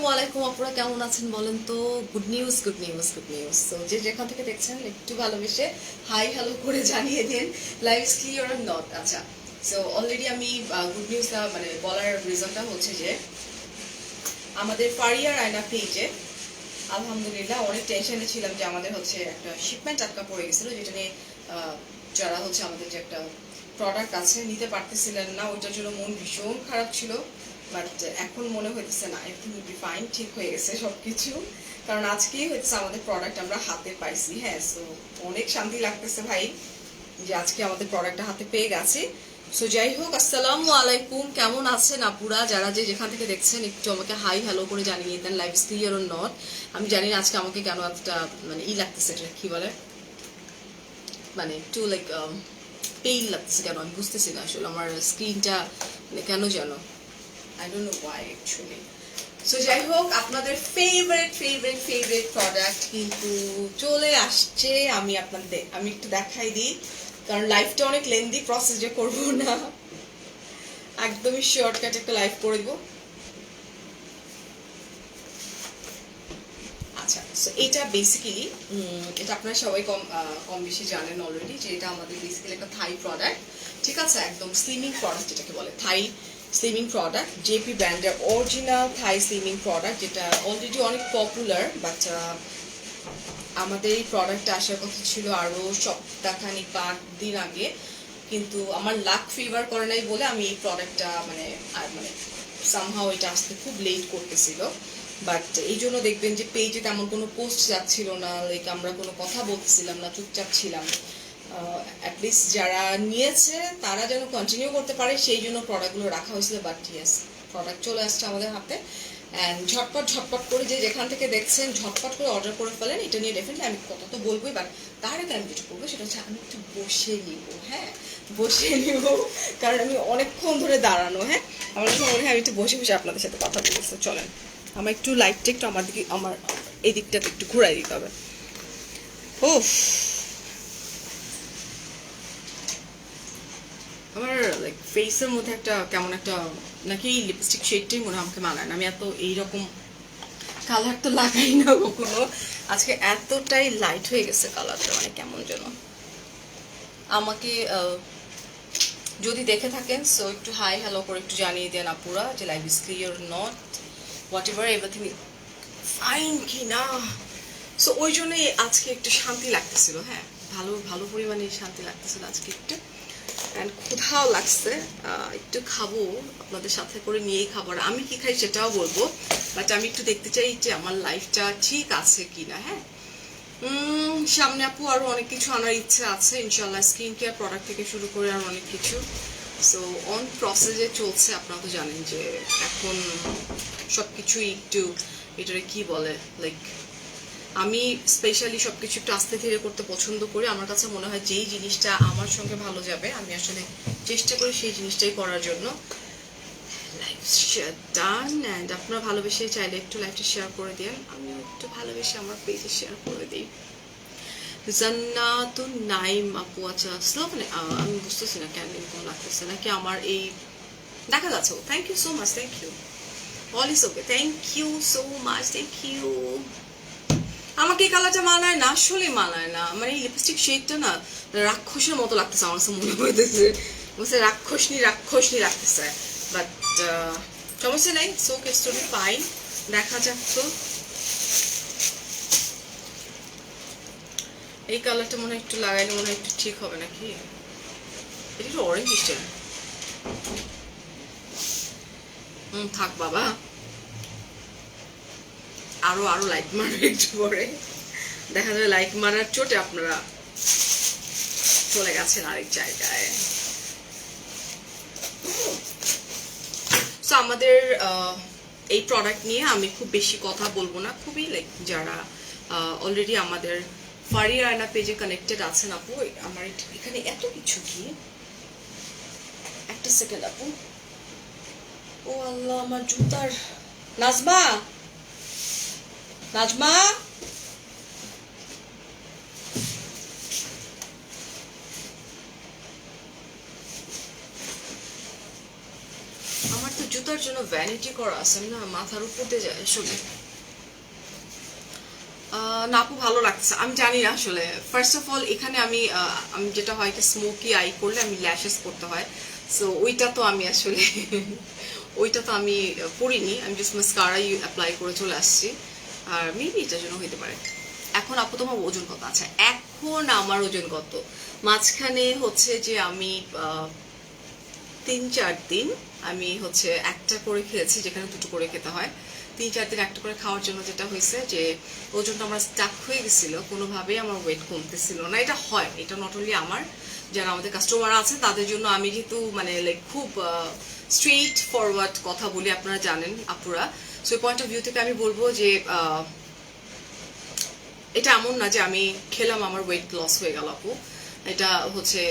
আসসালামু আলাইকুম আপনারা কেমন আছেন বলেন তো। Good news good news good news. তো যে যেখান থেকে দেখছেন একটু ভালোবেসে হাই হ্যালো করে জানিয়ে দিন লাইভ ক্লিয়ার আর নট। আচ্ছা, সো অলরেডি আমি গুড নিউজটা মানে বলার রিজনটা হচ্ছে যে আমাদের ফারিয়ার আয়না পেজে আলহামদুলিল্লাহ অনেক টেনশনে ছিলাম যে আমাদের হচ্ছে একটা শিপমেন্ট আটকা পড়ে গেছিল, যেটা নিয়ে যারা হচ্ছে আমাদের যে একটা প্রোডাক্ট আছে নিতে পারতেছিলেন না, ওইটার জন্য মন ভীষণ খারাপ ছিল। বাট এখন মনে হইতেছে না, এভরিথিং উইল বি ফাইন, ঠিক হয়ে গেছে সবকিছু। কারণ আজকেই হচ্ছে আমাদের প্রোডাক্ট আমরা হাতে পাইছি। হ্যাঁ, সো অনেক শান্তি লাগতেছে ভাই যে আজকে আমাদের প্রোডাক্টটা হাতে পেয়ে গেছি। সো যাই হোক, আসসালামু আলাইকুম, কেমন আছেন আপুরা? যারা যে যেখান থেকে দেখছেন একটু আমাকে হাই হ্যালো করে জানিয়ে দেন লাইভ ক্লিয়ার অর নট। আমি জানি না আজকে আমাকে কেন এতটা মানে লাগতেছে, এটা কি বলে মানে একটু লাইক পেইন লাগতেছে, কেন আমি বুঝতেছি না আসলে আমার স্ক্রিনটা মানে কেন যেন I don't know Y actually. So যাই হোক, আপনাদের ফেভারিট ফেভারিট ফেভারিট প্রোডাক্ট কিন্তু চলে আসছে। আমি একটু দেখাই দিই, কারণ লাইফটা অনেক লেন্দি প্রসেস যে করবো না, একদমই শর্টকাট একটা লাইফ করে দিব। আচ্ছা, সো এটা বেসিক্যালি এটা আপনারা সবাই কম বেশি জানেন অলরেডি যে এটা আমাদের বেসিক্যালি একটা থাই প্রোডাক্ট। ঠিক আছে, একদম স্লিমিং প্রোডাক্ট যেটাকে বলে থাই স্লিমিং প্রোডাক্ট, জেপি ব্র্যান্ডের অরিজিনাল থাই স্লিমিং প্রোডাক্ট, যেটা অলরেডি অনেক পপুলার। বাট আমাদের এই প্রোডাক্টটা আসার কথা ছিল আরও সপ্তাহখানিক বা 8 দিন আগে, কিন্তু আমার লাক ফেভার করে নাই বলে আমি এই প্রোডাক্টটা মানে সামহাও এটা আসতে খুব লেট করতেছিল। বাট এই জন্য দেখবেন যে পেজে তেমন কোনো পোস্ট যাচ্ছিল না, লাইক আমরা কোনো কথা বলতেছিলাম না, চুপচাপ ছিলাম। অ্যাটলিস্ট যারা নিয়েছে তারা যেন কন্টিনিউ করতে পারে সেই জন্য প্রোডাক্টগুলো রাখা হয়েছিল। বাট ইয়েস, প্রোডাক্ট চলে আসছে আমাদের হাতে অ্যান্ড ঝটপট করে যে যেখান থেকে দেখছেন ঝটপট করে অর্ডার করে ফেলেন। এটা নিয়ে ডেফিনেটলি আমি কথা তো বলবোই, বাট তার আগে আমি যেটা করবো সেটা হচ্ছে আমি একটু বসে নিব। হ্যাঁ, বসে নিব, কারণ আমি অনেকক্ষণ ধরে দাঁড়ানো। হ্যাঁ, আমার কাছে মনে হয় আমি একটু বসে বসে আপনাদের সাথে কথা বলতেছি। চলেন, আমার একটু লাইটটা একটু আমার দিকে, আমার এই দিকটাতে একটু ঘুরাই দিতে হবে। ওফ, আমার লাইক ফেসের মধ্যে একটা কেমন একটা নাকি লিপস্টিক শেডটাই মনে হয় আমাকে মানায় না। আমি এত এইরকম কালার তো লাগাই না কখনো, আজকে এতটাই লাইট হয়ে গেছে কালারটা, মানে কেমন যেন। আমাকে যদি দেখে থাকেন সো একটু হাই হ্যালো করে একটু জানিয়ে দেন আপুরা যে live is clear not, what ever everything fine কি না। সো ওই জন্যই আজকে একটু শান্তি লাগতেছিল। হ্যাঁ, ভালো ভালো পরিমাণে শান্তি লাগতেছিল আজকে একটু, অ্যান্ড ক্ষুধাও লাগছে। একটু খাবো, আপনাদের সাথে করে নিয়েই খাবো। আর আমি কি খাই সেটাও বলবো, বাট আমি একটু দেখতে চাই যে আমার লাইফটা ঠিক আছে কিনা। হ্যাঁ, সামনে আপু আরো অনেক কিছু আনার ইচ্ছে আছে ইনশাল্লাহ, স্কিন কেয়ার প্রোডাক্ট থেকে শুরু করে আর অনেক কিছু। সো অন প্রসেসে চলছে, আপনারা তো জানেন যে এখন সবকিছুই একটু এটারে কি বলে লাইক আমি স্পেশালি সবকিছু একটু আস্তে ধীরে করতে পছন্দ করি। আমার কাছে মনে হয় যেই জিনিসটা আমার সঙ্গে ভালো যাবে আমি আসলে চেষ্টা করি সেই জিনিসটাই করার জন্য। লাইভ শেয়ার ডান, অ্যান্ড আপনারা ভালোবেসে চাইলে একটু লাইভটা শেয়ার করে দিন, আমিও একটু ভালোবেসে আমার পেজে শেয়ার করে দিই। জান্নাতুন নাইম আপু, আচ্ছা স্লোগানে আমি বুঝতেছি না কেন এরকম লাগতেছে, নাকি আমার এই দেখা যাচ্ছে। Thank you so much, thank you, all is okay, thank you so much, thank you. আমাকে এই কালারটা মানায় না, আসলে মানায় না। মানে এই লিপস্টিক শেডটা না রাক্ষসের মতো লাগতেছে আমার কাছে, মনে হইতেছে বলছে রাক্ষসনি রাক্ষসনি লাগতেছে। বাট সমস্যা নেই, সো ইটস টোটালি ফাইন। দেখা যাক তো, এই কালারটা মনে হয় একটু লাগাইলে মনে হয় একটু ঠিক হবে নাকি। এটা একটু অরেঞ্জ স্টাইল। থাক বাবা, আরো আরো লাইট মারবে একটু পরে, দেখা যাবে লাইট মারার চোটে আপনারা চলে গেছেন আরেক জায়গায়। সো আমাদের এই প্রোডাক্ট নিয়ে আমি খুব বেশি কথা বলবো না, খুবই লাইক যারা অলরেডি আমাদের ফারিয়ার আয়না পেজে কানেক্টেড আছেন আপু। আমার এখানে এত কিছু কি, একটা সেকেন্ড আপু। ও আল্লাহ, আমার জুতার নাজমা, নাজমা আমার তো জুতার জন্য ভ্যানিটি করা আছে না, মাথার উপর দিয়ে যায় আসলে। না আপু ভালো লাগছে, আমি জানি না আসলে। ফার্স্ট অফ অল এখানে আমি আমি যেটা হয় কি স্মোকি আই করলে আমি ল্যাশেস করতে হয়, সো ওইটা তো আমি আসলে ওইটা তো আমি করিনি, আমি জাস্ট মাস্কারাই অ্যাপ্লাই করে চলে আসছি। আর মেবি এটার জন্য হইতে পারে। এখন আপু তোমার ওজন কত? আচ্ছা এখন আমার ওজন কত, মাঝখানে হচ্ছে যে আমি 3-4 দিন আমি হচ্ছে একটা করে খেয়েছি, যেখানে দুটো করে খেতে হয়। 3-4 দিন একটা করে খাওয়ার জন্য যেটা হয়েছে যে ওজনটা আমার স্টাক হয়ে গেছিল, কোনোভাবেই আমার ওয়েট কমতেছিল না। এটা হয়, এটা নট অনলি আমার, যারা আমাদের কাস্টমার আছে তাদের জন্য। আমি যেহেতু মানে লাইক খুব স্ট্রেইট ফরওয়ার্ড কথা বলি, আপনারা জানেন আপুরা, সো পয়েন্ট অফ ভিউ থেকে আমি বলবো যে এটা এমন না যে আমি খেলাম আমার ওয়েট লস হয়ে গেল আপু। এটা হচ্ছে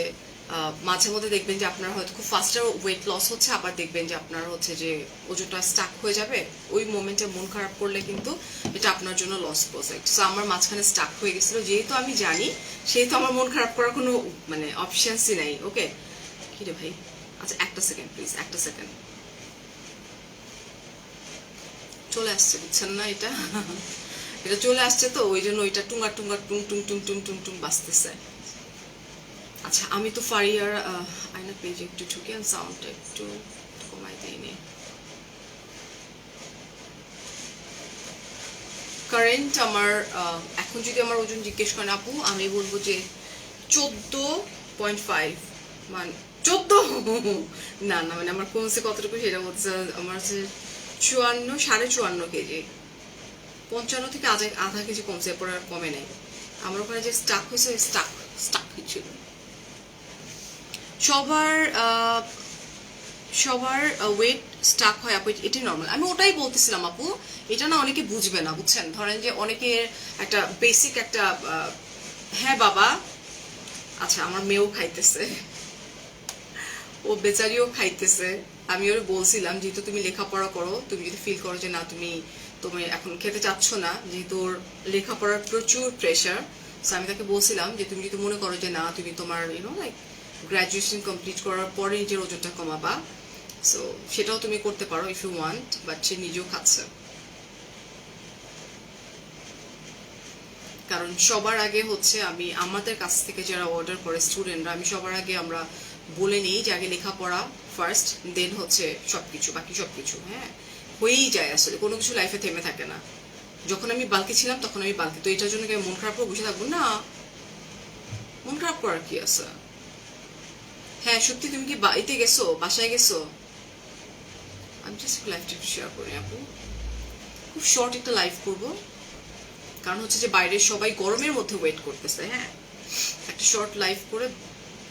মাঝে মধ্যে দেখবেন যে আপনার হয়তো খুব ফাস্টার ওয়েট লস হচ্ছে, আবার দেখবেন যে আপনার হচ্ছে যে ওজনটা স্টাক হয়ে যাবে। ওই মোমেন্টে মন খারাপ করলে কিন্তু এটা আপনার জন্য লস প্রজেক্ট। সো আমার মাঝখানে স্টাক হয়ে গেছিল, যেহেতু আমি জানি সেহেতু আমার মন খারাপ করার কোনো মানে অপশনসই নাই। ওকে কি রে ভাই, আচ্ছা একটা সেকেন্ড প্লিজ, একটা সেকেন্ড, চলে আসছে বুঝছেন না, এটা এটা চলে আসছে তো ওই জন্য ওইটা টুঙ্গা টুঙ্গা টুং টুং টুং টুং টুং টুং বাজতেছে। আচ্ছা আমি তো ফারিয়ার আয়না পেজে একটু ঢুকে সাউন্ডটা একটু কমাই দিইনি। কারেন্ট আমার এখন যদি আমার ওজন জিজ্ঞেস করেন আপু, আমি বলবো যে 14.5, মানে 14 না না, মানে আমার কমছে কতটুকু সেটা বলছে। আমার হচ্ছে 54.5 কেজি, 55 থেকে আধা কেজি কমছে, এরপর আর কমে নেই। আমার ওখানে যে স্টাক হয়েছে স্টাক স্টাক হয়েছিল। সবার সবার ওয়েট স্টাক হয় আপু, এটাই নর্মাল। আমি ওটাই বলতেছিলাম আপু, এটা না অনেকে বুঝবে না বুঝছেন। ধরেন যে অনেকের একটা বেসিক একটা হ্যাঁ বাবা, আচ্ছা আমার মেয়েও খাইতেছে, ও বেচারিও খাইতেছে। আমি ওর বলছিলাম যেহেতু তুমি লেখাপড়া করো, তুমি যদি ফিল করো যে না তুমি এখন খেতে চাচ্ছ না, যেহেতু ওর লেখাপড়ার প্রচুর প্রেশার, সো আমি তাকে বলছিলাম যে তুমি যদি মনে করো যে না তুমি তোমার লাইক গ্র্যাজুয়েশন কমপ্লিট করার পরে নিজের ওজনটা কমাবা, সো সেটাও তুমি করতে পারো ইফ ইউ ওয়ান্ট। বাট সে নিজেও খাচ্ছে, কারণ সবার আগে হচ্ছে আমি আমাদের কাছ থেকে যারা অর্ডার করে স্টুডেন্টরা, আমি সবার আগে আমরা বলে নিই যে আগে লেখাপড়া ফার্স্ট, দেন হচ্ছে সবকিছু, বাকি সবকিছু হ্যাঁ হয়েই যায়। আসলে কোনো কিছু লাইফে থেমে থাকে না। যখন আমি বালকি ছিলাম তখন আমি বালকি, তো এটার জন্য মন খারাপ করে বসে থাকবো না, মন খারাপ করার কি আছে। হ্যাঁ সত্যি, তুমি কি বাড়িতে গেছো, বাসায় গেছো? আমি জাস্ট লাইফটা একটু শেয়ার করি আপু, খুব শর্ট একটা লাইফ করবো, কারণ হচ্ছে যে বাইরে সবাই গরমের মধ্যে ওয়েট করতেছে। হ্যাঁ একটা শর্ট লাইফ করে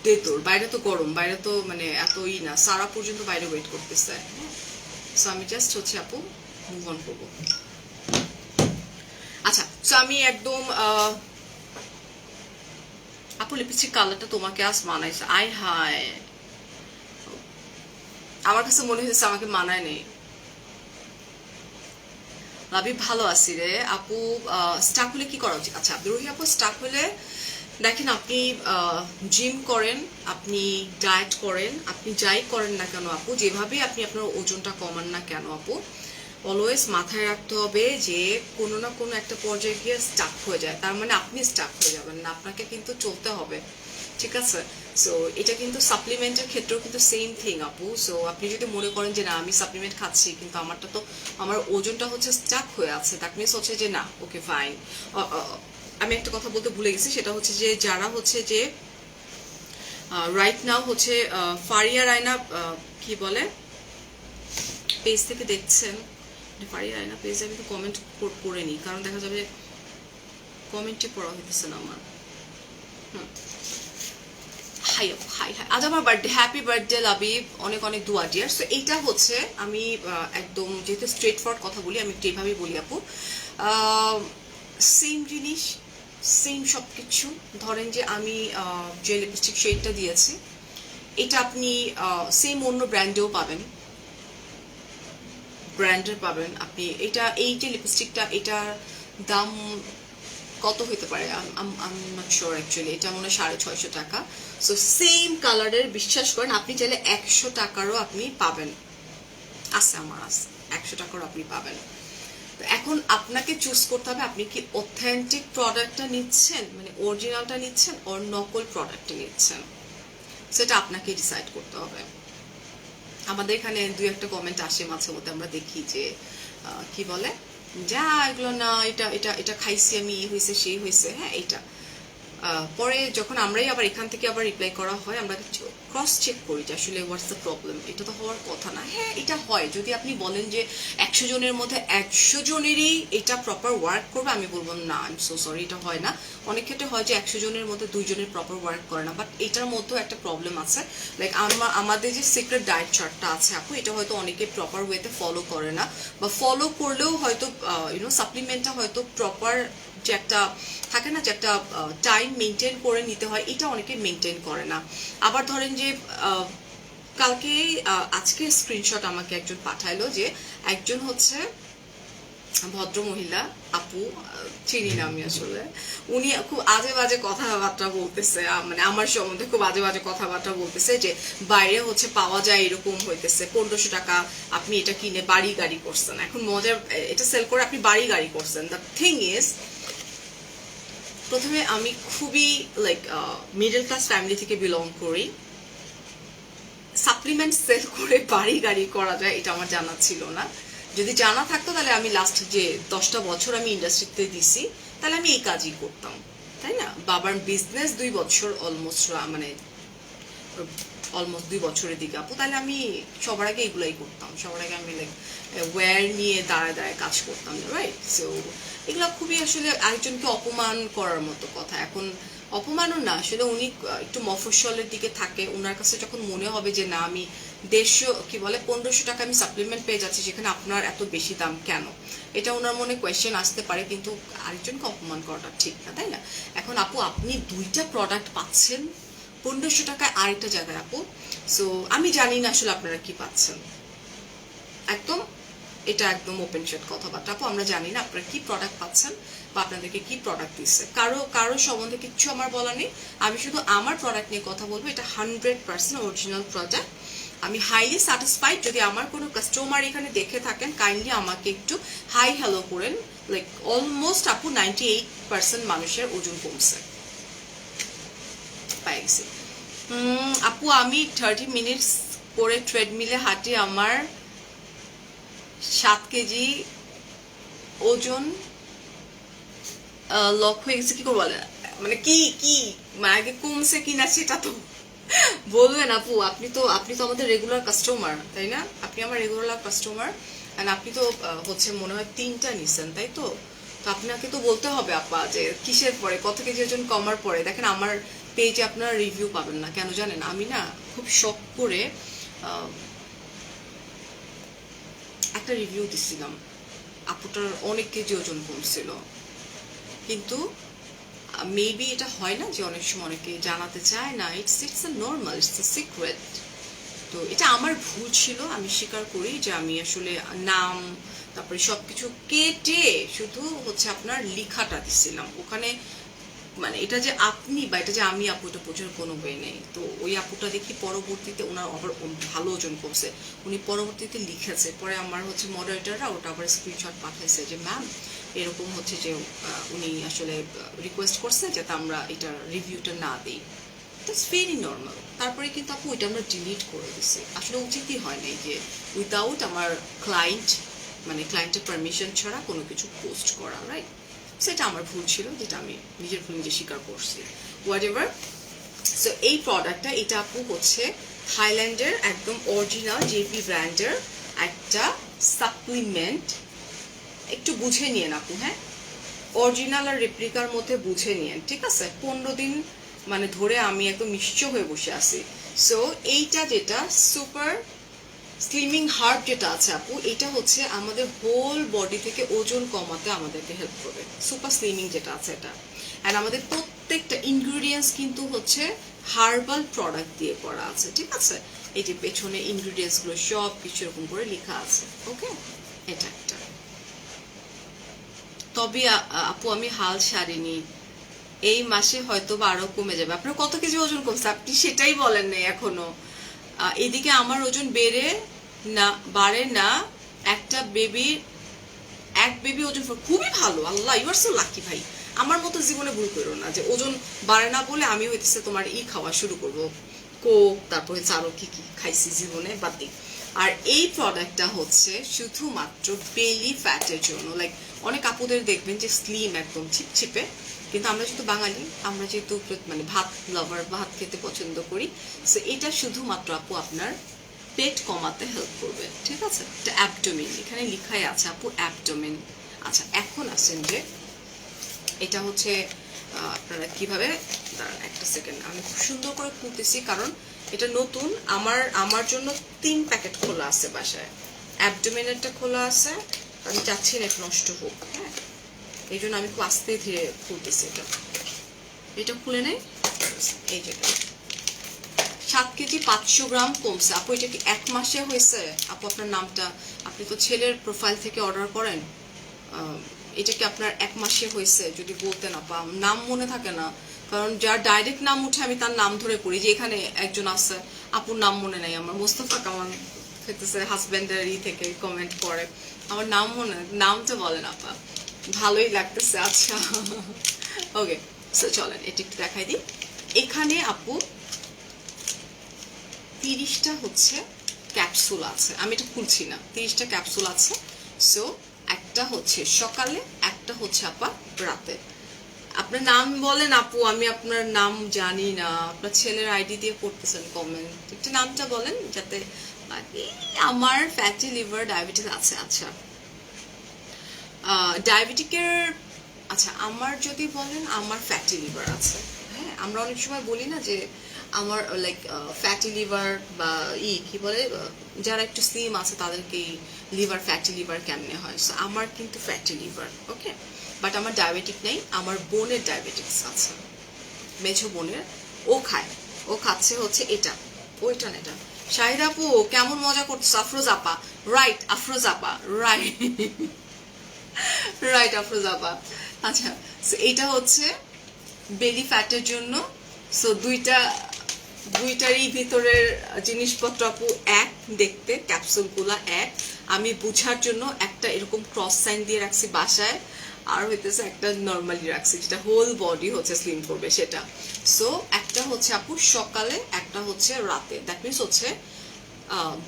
দে তোর, বাইরে তো গরম, বাইরে তো মানে এতই না, সারা পর্যন্ত বাইরে ওয়েট করতেছে। হ্যাঁ সো আমি জাস্ট হচ্ছে আপু মুভ অন করবো। আচ্ছা সো আমি একদম আপু লিপস্টিক কালারটা তোমাকে আজ মানাইছে, আয় হায় আমার কাছে মনে হয়েছে আমাকে মানায় নেই। লাভি ভালো আছি রে আপু। স্টাক হলে কি করা উচিত? আচ্ছা রোহি আপু, স্টাক হলে দেখেন আপনি জিম করেন, আপনি ডায়েট করেন, আপনি যাই করেন না কেন আপু, যেভাবে আপনি আপনার ওজনটা কমান না কেন আপু, অলওয়েজ মাথায় রাখতে হবে যে কোনো না কোনো একটা পর্যায়ে গিয়ে স্টাক হয়ে যায়, তার মানে আপনি স্টাক হয়ে যাবেন না, আপনাকে কিন্তু চলতে হবে, ঠিক আছে? সো এটা কিন্তু সাপ্লিমেন্টের ক্ষেত্রেও কিন্তু সেম থিং আপু। সো আপনি যদি মনে করেন যে না আমি সাপ্লিমেন্ট খাচ্ছি কিন্তু আমারটা তো আমার ওজনটা হচ্ছে স্টাক হয়ে আছে, দ্যাট মিনস হচ্ছে যে না ওকে ফাইন। আমি একটা কথা বলতে ভুলে গেছি, সেটা হচ্ছে যে যারা হচ্ছে যে রাইট নাও হচ্ছে ফারিয়া রায়না কি বলে পেজ থেকে দেখছেন, ফারিয়া রায়না পেজে আমি তো কমেন্ট করে নিই, কারণ দেখা যাবে কমেন্টই পড়া হইতেছে না আমার। হাই হাই হাই, আজ আমার বার্থডে, হ্যাপি বার্থডে লাবিব, অনেক অনেক দোয়া ডিয়ার। সো এইটা হচ্ছে আমি একদম যেহেতু স্ট্রেট ফরওয়ার্ড কথা বলি, আমি একটু এইভাবেই বলি আপু, সেম জিনিস সেম সব কিছু। ধরেন যে আমি যে লিপস্টিক শেডটা দিয়েছি, এটা আপনি সেম অন্য ব্র্যান্ডেও পাবেন, ব্র্যান্ডের পাবেন আপনি। এটা এই যে লিপস্টিকটা, এটার দাম কত হইতে পারে I am not sure actually, এটা মনে হয় 650 টাকা। সো সেম কালারের বিশ্বাস করেন আপনি চাইলে 100 টাকারও আপনি পাবেন, আছে, আমার আছে, 100 টাকার আপনি পাবেন। তো এখন আপনাকে চুজ করতে হবে আপনি কি অথেন্টিক প্রোডাক্টটা নিচ্ছেন, মানে অরিজিনালটা নিচ্ছেন, ওর নকল প্রোডাক্টটা নিচ্ছেন, সেটা আপনাকে ডিসাইড করতে হবে। আমাদের এখানে দুই একটা কমেন্ট আসে মাঝে মধ্যে, আমরা দেখি যে কি বলে, যা এগুলো না, এটা এটা এটা খাইছি আমি, এই হয়েছে সেই হয়েছে, হ্যাঁ এটা। পরে যখন আমরাই আবার এখান থেকে আবার রিপ্লাই করা হয়, আমরা ক্রস চেক করি যে আসলে হোয়াটস দ্য প্রবলেম, এটা তো হওয়ার কথা না। হ্যাঁ এটা হয়, যদি আপনি বলেন যে 100 জনের মধ্যে 100 জনেরই এটা প্রপার ওয়ার্ক করবে, আমি বলবো না, আই এম সো সরি, এটা হয় না। অনেক ক্ষেত্রে হয় যে 100 জনের মধ্যে 2 জনের প্রপার ওয়ার্ক করে না, বাট এটার মধ্যেও একটা প্রবলেম আছে। লাইক আমাদের যে সিক্রেট ডায়েট চার্টটা আছে আপু, এটা হয়তো অনেকে প্রপার ওয়েতে ফলো করে না, বা ফলো করলেও হয়তো সাপ্লিমেন্টটা হয়তো প্রপার যে একটা থাকে না, যে একটা টাইম মেনটেন করে নিতে হয়, এটা অনেকে মেনটেন করে না। আবার ধরেন যে কালকে আজকে স্ক্রিনশট আমাকে একজন পাঠাইলো যে একজন হচ্ছে ভদ্র মহিলা আপু, চিনি না আমি আসলে, উনি খুব আজে বাজে কথাবার্তা বলতেছে, মানে আমার সম্বন্ধে খুব আজে বাজে কথাবার্তা বলতেছে, যে বাইরে হচ্ছে পাওয়া যায় এরকম হইতেছে, 1500 টাকা আপনি এটা কিনে বাড়ি গাড়ি করছেন। এখন মজার, এটা সেল করে আপনি বাড়ি গাড়ি করছেন। দ্য থিং ইজ, প্রথমে আমি খুবই লাইক মিডল ক্লাস ফ্যামিলি থেকে বিলং করি, সাপ্লিমেন্ট সেল করে বাড়ি গাড়ি করা যায় এটা আমার জানা ছিল না। যদি জানা থাকতো তাহলে আমি লাস্ট যে 10টা বছর আমি ইন্ডাস্ট্রিতে দিছি, তাহলে আমি এই কাজই করতাম, তাই না? বাবার বিজনেস 2 বছর অলমোস্ট, মানে অলমোস্ট 2 বছরের দিকে আপু, তাহলে আমি সবার আগে এগুলাই করতাম, সবার আগে আমি লাইক ওয়্যার নিয়ে দাঁড়ায় দাঁড়ায় কাজ করতাম, রাইট? সো এগুলো খুবই আসলে আরেকজনকে অপমান করার মতো কথা। এখন অপমানও না, আসলে উনি একটু মফস্বলের দিকে থাকে, ওনার কাছে যখন মনে হবে যে না আমি 150 কি বলে 1500 টাকা আমি সাপ্লিমেন্ট পেয়ে যাচ্ছি, সেখানে আপনার এত বেশি দাম কেন, এটা ওনার মনে কোয়েশ্চেন আসতে পারে, কিন্তু আরেকজনকে অপমান করাটা ঠিক না, তাই না? এখন আপু আপনি 2টা প্রোডাক্ট পাচ্ছেন 1500 টাকায় আরেকটা জায়গায় আপু। সো আমি জানি না আসলে আপনারা কি পাচ্ছেন, একদম এটা একদম ওপেন শেট কথাবার্তা আপু, আমরা জানি না আপনারা কি প্রোডাক্ট পাচ্ছেন বা আপনাদেরকে কি প্রোডাক্ট দিচ্ছে, কারো সম্বন্ধে কিচ্ছু আমার বলা নেই। আমি শুধু আমার প্রোডাক্ট নিয়ে কথা বলবো, এটা 100% অরিজিনাল প্রোডাক্ট। আমি হাইলি স্যাটিসফাইড। যদি আমার কোনো কাস্টমার এখানে দেখে থাকেন, কাইন্ডলি আমাকে একটু হাই হ্যালো করেন। লাইক অলমোস্ট আপু 98% মানুষের ওজন কমছে, পাই গেছি। আপু আমি 30 মিনিটস করে ট্রেডমিলে হাঁটি, আমার 7 কেজি ওজন লক হয়ে গেছে, কি করে বলেন, মানে কি কি মানে আগে কমছে কিনা সেটা তো বলবেন আপু। আপনি তো আমাদের রেগুলার কাস্টমার, তাই না? আপনি আমার রেগুলার কাস্টমার, এন্ড আপনি তো হচ্ছে মনে হয় 3টা নিছেন, তাই তো? তো আপনাকে তো বলতে হবে আপা যে কিসের পরে, কত কেজি ওজন কমার পরে। দেখেন আমার পেজে আপনারা রিভিউ পাবেন না, কেন জানেন? আমি না খুব শখ করে একটা রিভিউ দিছিলাম, আপুটার অনেক কেজি ওজন কমছিল, কিন্তু মেবি এটা হয় না যে অনেক সময় অনেকে জানাতে চায় না, it's a normal, it's a secret. তো এটা আমার ভুল ছিল, আমি স্বীকার করি যে আমি আসলে নাম তারপরে সবকিছু কেটে শুধু হচ্ছে আপনার লেখাটা দিছিলাম ওখানে, মানে এটা যে আপনি বা এটা যে আমি আপু, এটা বোঝার কোনো ওয়ে নেই। তো ওই আপুটা দেখি পরবর্তীতে ওনার আবার ভালো ওজন কমছে, উনি পরবর্তীতে লিখেছে, পরে আমার হচ্ছে মডারেটররা ওটা আবার স্ক্রিনশট পাঠাইছে যে ম্যাম এরকম হচ্ছে যে উনি আসলে রিকোয়েস্ট করছে যাতে আমরা এটা রিভিউটা না দিই। It's very normal. তারপরে কিন্তু আপু ওইটা আমরা ডিলিট করে দিছি, আসলে উচিতই হয় নাই যে উইদাউট আমার ক্লায়েন্টের পারমিশন ছাড়া কোনো কিছু পোস্ট করা, রাইট? সেটা আমার ভুল ছিল, যেটা আমি নিজের ভুল নিজে স্বীকার করছি, হোয়াট এভার। সো এই প্রোডাক্টটা, এটা আপু হচ্ছে থাইল্যান্ডের একদম অরিজিনাল জেপি ব্র্যান্ডের একটা সাপ্লিমেন্ট। একটু বুঝে নিয়েন আপু, হ্যাঁ, অরিজিনাল আর রেপ্লিকার মধ্যে বুঝে নিয়েন, ঠিক আছে? 15 দিন মানে ধরে আমি একদম নিশ্চয় হয়ে বসে আছি। সো এইটা যেটা সুপার স্লিমিং হার্ট যেটা আছে আপু, এটা হচ্ছে আমাদের হোল বডি থেকে ওজন কমাতে আমাদেরকে হেল্প করবে, সুপার স্লিমিং যেটা আছে এটা। অ্যান্ড আমাদের প্রত্যেকটা ইনগ্রিডিয়েন্টস কিন্তু হচ্ছে হার্বাল প্রোডাক্ট দিয়ে করা আছে, ঠিক আছে? এই যে পেছনে ইনগ্রিডিয়েন্টসগুলো সব কিছু এরকম করে লেখা আছে, ওকে? এটা একটা। তবে আপু আমি হাল ছাড়িনি, এই মাসে হয়তো বা আরো কমে যাবে। আপনার কত কেজি ওজন কমছে আপনি সেটাই বলেন নাই এখনো। এদিকে আমার ওজন বেড়ে না, বাড়ে না। একটা বেবি, এক বেবি ওজন খুবই ভালো। আল্লাহ, ইউ আর সো লাকি ভাই। আমার মতো জীবনে ভুল করো না যে ওজন বাড়ে না বলে আমি হইতেছে তোমার খাওয়া শুরু করবো, কোক, তারপর হচ্ছে আরো কি কি খাইছি জীবনে, বাদ দিই। আর এই প্রোডাক্টটা হচ্ছে শুধুমাত্র বেলি ফ্যাটের জন্য। লাইক অনেক আপুদের দেখবেন যে স্লিম একদম ছিপছিপে, কিন্তু আমরা যেহেতু বাঙালি, আমরা যেহেতু মানে ভাত লাভার, ভাত খেতে পছন্দ করি, সো এটা শুধুমাত্র আপু আপনার পেট কমাতে হেল্প করবে, ঠিক আছে? এটা অ্যাবডোমেন, এখানে লিখাই আছে আপু অ্যাবডোমেন। আচ্ছা, এখন আসেন যে এটা হচ্ছে আপনারা কিভাবে, দাঁড়ান একটা সেকেন্ড, আমি খুব সুন্দর করে খুলতেছি কারণ এটা নতুন। আমার জন্য 3 প্যাকেট খোলা আছে বাসায়, অ্যাবডোমেনেরটা খোলা আছে, আমি চাচ্ছি না এটা নষ্ট হোক, হ্যাঁ, এই জন্য আমি খুব আস্তে ধীরে খুলতেছি। এটা খুলে নেই। এই যেটা 7 কেজি 500 গ্রাম কমছে আপু। এটা কি 1 মাসে হয়েছে আপু? আপনার নামটা, আপনি তো ছেলের প্রোফাইল থেকে অর্ডার করেন, এটা কি আপনার 1 মাসে হয়েছে? যদি বলতেন আপা, নাম মনে থাকে না, কারণ যার ডাইরেক্ট নাম উঠে আমি তার নাম ধরে পড়ি। যে এখানে একজন আছে, আপুর নাম মনে নাই আমার, মোস্তফা কামাল খেতেছে হাজব্যান্ডের থেকে কমেন্ট করে, আমার নাম মনে, নামটা বলেন আপা, ভালোই লাগতেছে। আচ্ছা, ওকে, সো চলেন এটা একটু দেখাই দিই। এখানে আপু 30টা হচ্ছে ক্যাপসুল আছে, আমি এটা খুলছি না, 30টা ক্যাপসুল আছে। সো একটা হচ্ছে সকালে, একটা হচ্ছে আপা রাতে। আপনার নাম বলেন আপু, আমি আপনার নাম জানি না, আপনার ছেলের আইডি দিয়ে করতেছেন কমেন্ট, একটু নামটা বলেন যাতে। আমার ফ্যাটি লিভার ডায়াবেটিস আছে। আচ্ছা, ডায়াবেটিকের, আচ্ছা আমার যদি বলেন আমার ফ্যাটি লিভার আছে, হ্যাঁ, আমরা অনেক সময় বলি না যে আমার লাইক ফ্যাটি লিভার বা কি বলে, যারা একটু স্লিম আছে তাদেরকে লিভার, ফ্যাটি লিভার কেমনে হয়। সো আমার কিন্তু ফ্যাটি লিভার, ওকে, বাট আমার ডায়াবেটিক নেই। আমার বোনের ডায়াবেটিক্স আছে, মেঝো বোনের, ও খায়, ও খাচ্ছে হচ্ছে এটা, ওইটা না এটা। শাহিদ আপু কেমন মজা করতেছে? আফরোজ আপা, রাইট, আফরোজ আপা, রাইট, রাইট, আফরোজ আপা। আচ্ছা, সো এইটা হচ্ছে বেলি ফ্যাটের জন্য। সো দুইটারই ভিতরের জিনিসপত্র আপু এক, দেখতে ক্যাপসুলগুলা এক। আমি বুঝার জন্য একটা এরকম ক্রস সাইন দিয়ে রাখছি বাসায়, আর হইতেছে একটা নর্মালি রাখছি, যেটা হোল বডি হচ্ছে স্লিম করবে সেটা। সো একটা হচ্ছে আপু সকালে, একটা হচ্ছে রাতে। দ্যাট মিনস হচ্ছে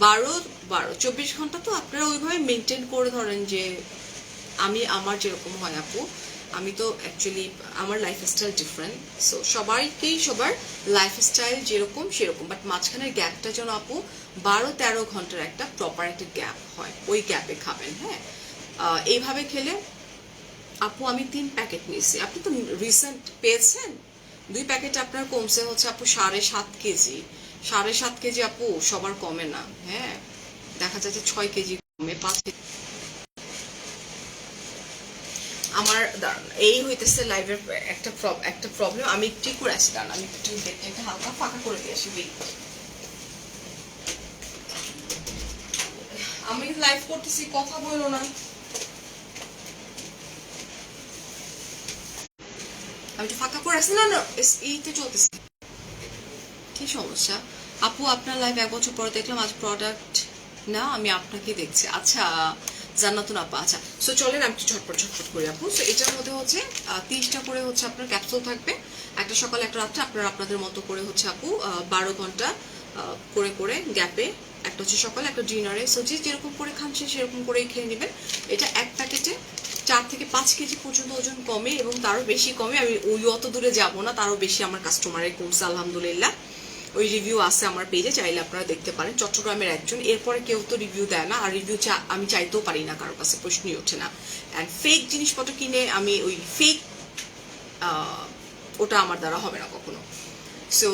12-24 ঘন্টা তো আপনারা ওইভাবে মেনটেন করে ধরেন যে আমার যেরকম হয় আপু, আমি তো অ্যাকচুয়ালি আমার লাইফস্টাইল ডিফারেন্ট। সো সবাইকেই সবার লাইফস্টাইল যেরকম সেরকম, বাট মাঝখানের গ্যাপটা যেন আপু 12-13 ঘন্টার একটা প্রপার একটা গ্যাপ হয়, ওই গ্যাপে খাবেন, হ্যাঁ। এইভাবে খেলে আপু আমি 3 প্যাকেট নিয়েছি, আপনি তো রিসেন্ট পেয়েছেন। 2 প্যাকেট আপনার কমছে হচ্ছে আপু 7.5 কেজি। 7.5 কেজি আপু সবার কমে না, হ্যাঁ, দেখা যাচ্ছে 6 কেজি কমে, 5 কেজি। আমার এই হইতেছে লাইভের একটা প্রবলেম। আমি একটু করে আসি, দাঁড়ান আমি একটু এটা হালকা ফাঁকা করে দিয়ে আসি। আমি লাইভ করতেছি, কথা বলো না। আমি একটু ফাঁকা করে আসি, না না এইতে চলতেছে। কি সমস্যা আপু? আপনার লাইভ 1 বছর পরে দেখলাম, আজ প্রোডাক্ট না, আমি আপনাকে দেখছি। আচ্ছা, জান্নাতুন আপা, আচ্ছা। সো চলেন আমি একটু ঝটপট করি আপু। সো এটার মধ্যে হচ্ছে 30টা করে হচ্ছে আপনার ক্যাপসুল থাকবে, একটা সকালে একটা রাত্রে। আপনারা আপনাদের মতো করে হচ্ছে আপু 12 ঘন্টা করে গ্যাপে, একটা হচ্ছে সকালে, একটা ডিনারে। সো যেরকম করে খান সেরকম করেই খেয়ে নেবেন। এটা এক প্যাকেটে 4 থেকে 5 কেজি পর্যন্ত ওজন কমে, এবং তারও বেশি কমে। আমি ওই অত দূরে যাবো না, তারও বেশি আমার কাস্টমারের কমছে আলহামদুলিল্লাহ। ওই রিভিউ আছে আমার পেজে, চাইলে আপনারা দেখতে পারেন। চট্টগ্রামের একজন, এরপরে কেউ তো রিভিউ দেয় না, আর রিভিউ আমি চাইতেও পারি না, কারোর কাছে প্রশ্নই ওঠে না। অ্যান্ড ফেক জিনিসপত্র কিনে আমি ওই ফেক, ওটা আমার দ্বারা হবে না কখনো। সো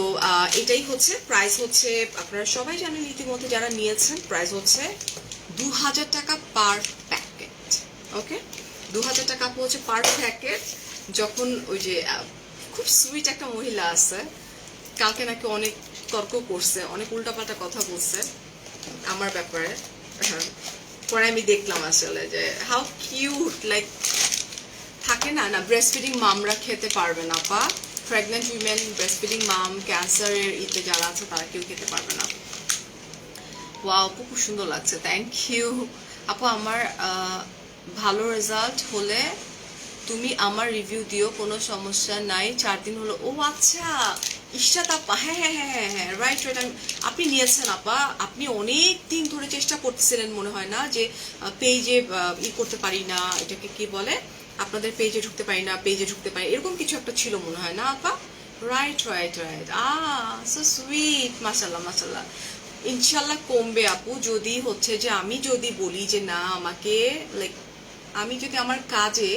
এটাই হচ্ছে প্রাইস, হচ্ছে আপনারা সবাই জানেন ইতিমধ্যে যারা নিয়েছেন, প্রাইস হচ্ছে 2000 টাকা পার প্যাকেট, ওকে, 2000 টাকা হচ্ছে পার প্যাকেট। যখন ওই যে খুব সুইট একটা মহিলা আছে, কালকে নাকি অনেক তর্ক করছে, অনেক উল্টাপাল্টা কথা বলছে আমার ব্যাপারে, পরে আমি দেখলাম আসলে যে হাউ কিউট, লাইক থাকে না না ব্রেস্ট ফিডিং মামরা খেতে পারবে না পা, প্রেগনেন্ট উইমেন, ব্রেস্ট ফিডিং মাম, ক্যান্সারের যারা আছে তারা কেউ খেতে পারবে না। ওয়াও আপু খুব সুন্দর লাগছে, থ্যাংক ইউ আপু। আমার ভালো রেজাল্ট হলে তুমি আমার রিভিউ দিও, কোনো সমস্যা নাই। 4 দিন হলো। ও আচ্ছা, ইশরাত আপা, হ্যাঁ হ্যাঁ হ্যাঁ হ্যাঁ হ্যাঁ, রাইট রাইট। আপনি নিয়েছেন আপা, আপনি অনেক দিন ধরে চেষ্টা করতেছিলেন মনে হয় না, যে পেজে করতে পারি না, এটাকে কি বলে, আপনাদের পেজে ঢুকতে পারি না, পেজে ঢুকতে পারি, এরকম কিছু একটা ছিল মনে হয় না আপা? Right right right. So sweet, মাশাল্লাহ মাশাল্লাহ। ইনশাল্লাহ কমবে আপু, যদি হচ্ছে যে আমি যদি বলি যে না আমাকে, লাইক আমি যদি আমার কাজে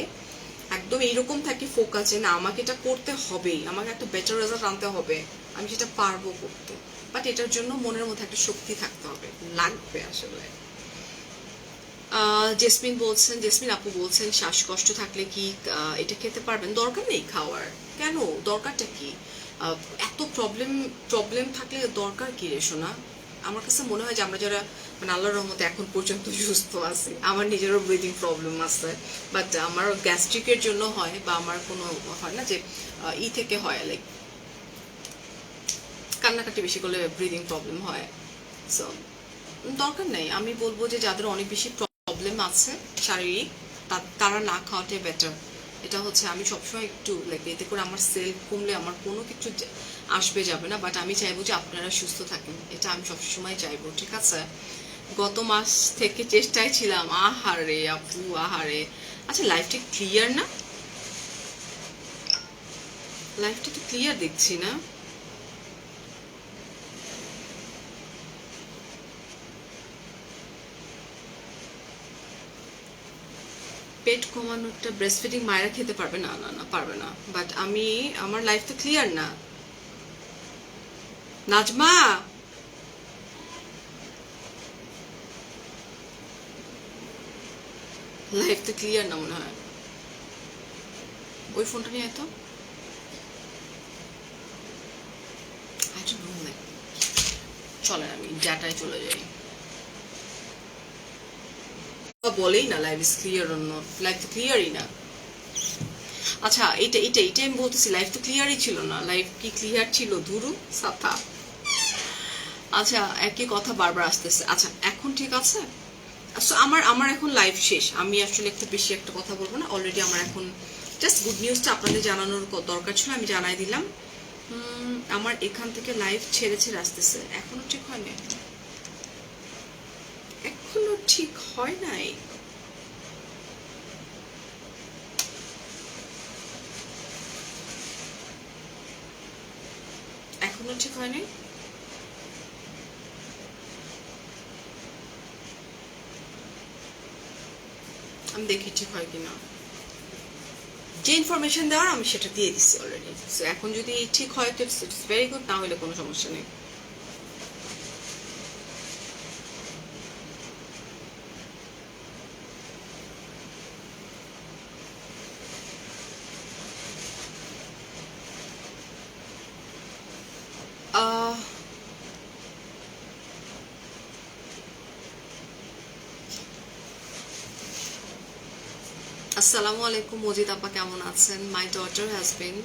একদম এইরকম থাকি ফোকাসে, না আমাকে এটা করতে হবেই, আমাকে একটা বেটার রেজাল্ট আনতে হবে, আমি সেটা পারবো করতে, বাট এটার জন্য মনের মধ্যে একটা শক্তি থাকতে হবে, লাগবে আসলে। জেসমিন বলছেন, জেসমিন আপু বলছেন শ্বাসকষ্ট থাকলে কি এটা খেতে পারবেন? দরকার নেই খাওয়ার, কেন, দরকারটা কি? এত প্রবলেম প্রবলেম থাকলে দরকার কি রে সোনা? আমার কাছে মনে হয় যে আমরা যারা মানে আল্লাহর রহমতে এখন পর্যন্ত সুস্থ আছি, আমার নিজেরও ব্রিদিং প্রবলেম আছে, বাট আমার গ্যাস্ট্রিকের জন্য হয়, বা আমার কোনো হয় না যে থেকে হয়, লাইক কান্নাকাটি বেশি করলে ব্রিদিং প্রবলেম হয়। সো দরকার নেই। আমি বলবো যে যাদের অনেক বেশি প্রবলেম আছে শারীরিক, তারা না খাওয়াটাই বেটার। এটা হচ্ছে আমি সবসময় একটু লাইক, এতে করে আমার সেল কমলে আমার কোনো কিছু আসবে যাবে না, বাট আমি চাইবো যে আপনারা সুস্থ থাকেন, এটা আমি সবসময় চাইবো, ঠিক আছে? গত মাস থেকে চেষ্টায় ছিলাম। আহারে আপু, আহারে। আচ্ছা, লাইফটা ক্লিয়ার না? লাইফটা তো ক্লিয়ার দেখছি না। পেট কমানোটা ব্রেস্ট ফিডিং মায়েরা খেতে পারবে? না না না, পারবে না, বাট আমি, আমার লাইফ তো ক্লিয়ার না। নাজমা, লাইফ তো ক্লিয়ার না মনে হয়। ওই ফোনটা নিয়ে এত চলে, আমি ডাটায় চলে যাই। বলেই না life is clear or not, life তো ক্লিয়ারই না। আচ্ছা, এটা আমি বলতেছি, লাইফ তো ক্লিয়ারই ছিল না। লাইফ কি ক্লিয়ার ছিল? ধুরু সাথা। আচ্ছা, একই কথা বারবার আসতেছে। আচ্ছা, এখন ঠিক আছে? আমার আমার এখন লাইফ শেষ, আমি আসলে খুব বেশি একটা কথা বলবো না। অলরেডি আমার এখন জাস্ট গুড নিউজটা আপনাদের জানানোর দরকার ছিল, আমি জানাই দিলাম। আমার এখান থেকে লাইফ ছেড়ে ছেড়ে আসতেছে, এখনো ঠিক হয় নাই, এখনো ঠিক হয় নাই। এখনো ঠিক হয় নাই। আমি দেখি ঠিক হয় কিনা। যে ইনফরমেশন দেওয়ার আমি সেটা দিয়ে দিচ্ছি অলরেডি। সো এখন যদি ঠিক হয় তো ইটস ভেরি গুড, না হলে কোনো সমস্যা নেই। আসসালামু আলাইকুম মজিদ আপা, কেমন আছেন? My daughter has been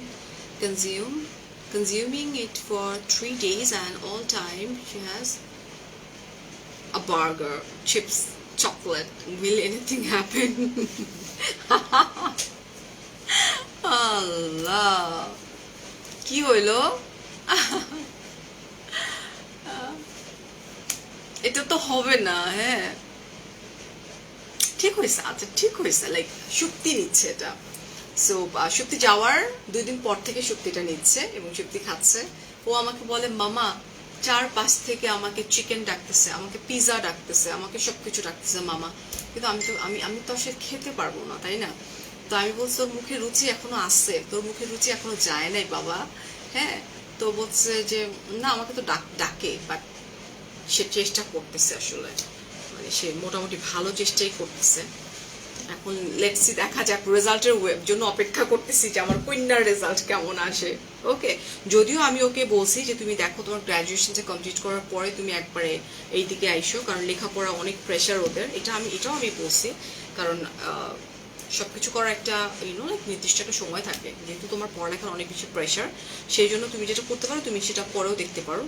consuming it for 3 days, and all time she has a burger, chips, chocolate. Will anything happen? আল্লাহ, কি হইলো? এটা তো হবে না। হ্যাঁ, ঠিক হয়েছে, আচ্ছা ঠিক হয়েছে, লাইক শক্তি নিচ্ছে এটা। সো শক্তি যাওয়ার 2 দিন পর থেকে শক্তিটা নিচ্ছে এবং শক্তি খাচ্ছে। ও আমাকে বলে মামা 4-5 থেকে আমাকে চিকেন ডাকতেছে, আমাকে পিজা ডাকতেছে, আমাকে সবকিছু ডাকতেছে মামা, কিন্তু আমি তো আসলে খেতে পারবো না, তাই না? তো আমি বলছি তোর মুখে রুচি এখনো আছে, তোর মুখে রুচি এখনো যায় নাই বাবা। হ্যাঁ, তো বলছে যে না আমাকে তো ডাকে, বাট সে চেষ্টা করতেছে আসলে, মানে সে মোটামুটি ভালো চেষ্টাই করতেছে। এখন লেটসি, দেখা যাক, রেজাল্টের জন্য অপেক্ষা করতেছি যে আমার কন্যার রেজাল্ট কেমন আসে। ওকে, যদিও আমি ওকে বলছি যে তুমি দেখো তোমার গ্র্যাজুয়েশনটা কমপ্লিট করার পরে তুমি একবারে এই দিকে আইসো, কারণ লেখাপড়া অনেক প্রেশার ওদের, এটাও আমি বলছি, কারণ সবকিছু করার একটা লাইক নির্দিষ্ট একটা সময় থাকে, যেহেতু তোমার পড়ালেখার অনেক বেশি প্রেশার, সেই জন্য তুমি যেটা করতে পারো তুমি সেটা পরেও দেখতে পারো,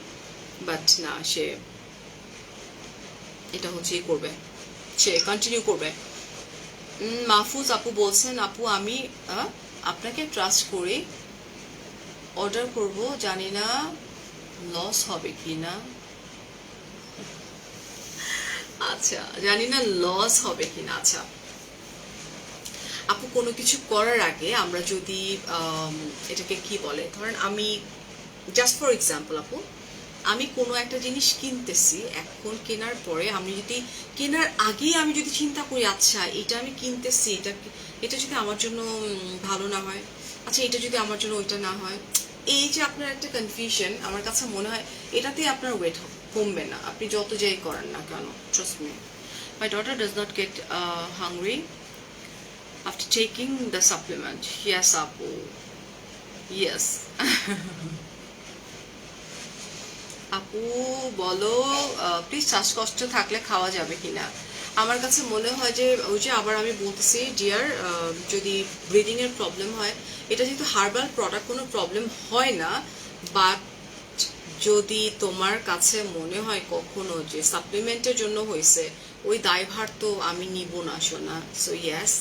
বাট না, সে এটা হচ্ছে করবে, সে কন্টিনিউ করবে। মাহফুজ আপু বলছেন, আপু আমি আপনাকে ট্রাস্ট করে অর্ডার করব, জানি না লস হবে কি না। আচ্ছা, জানি না লস হবে কিনা। আচ্ছা আপু, কোনো কিছু করার আগে আমরা যদি এটাকে কি বলে, ধরেন আমি জাস্ট ফর এক্সাম্পল আপু, আমি কোনো একটা জিনিস কিনতেছি, এখন কেনার পরে আমি যদি কেনার আগেই আমি যদি চিন্তা করি আচ্ছা এটা আমি কিনতেছি, এটা যদি আমার জন্য ভালো না হয়, আচ্ছা এটা যদি আমার জন্য ওইটা না হয়, এই যে আপনার একটা কনফিউশন, আমার কাছে মনে হয় এটাতে আপনার ওয়েট কমবে না, আপনি যত যাই করেন না কেন। Trust me, my daughter does not get hungry after taking the supplement. Yes apu, yes. আপু বলো প্লিজ, শ্বাসকষ্ট থাকলে খাওয়া যাবে কিনা। আমার কাছে মনে হয় যে ওই যে আবার আমি বলতেছি ডিয়ার, যদি ব্রিদিং এর প্রবলেম হয়, এটা যেহেতু হার্বাল প্রোডাক্ট কোনো প্রবলেম হয় না, বাট যদি তোমার কাছে মনে হয় কখনো যে সাপ্লিমেন্টের জন্য হয়েছে, ওই দায়ভার তো আমি নিব না সোনা। So yes,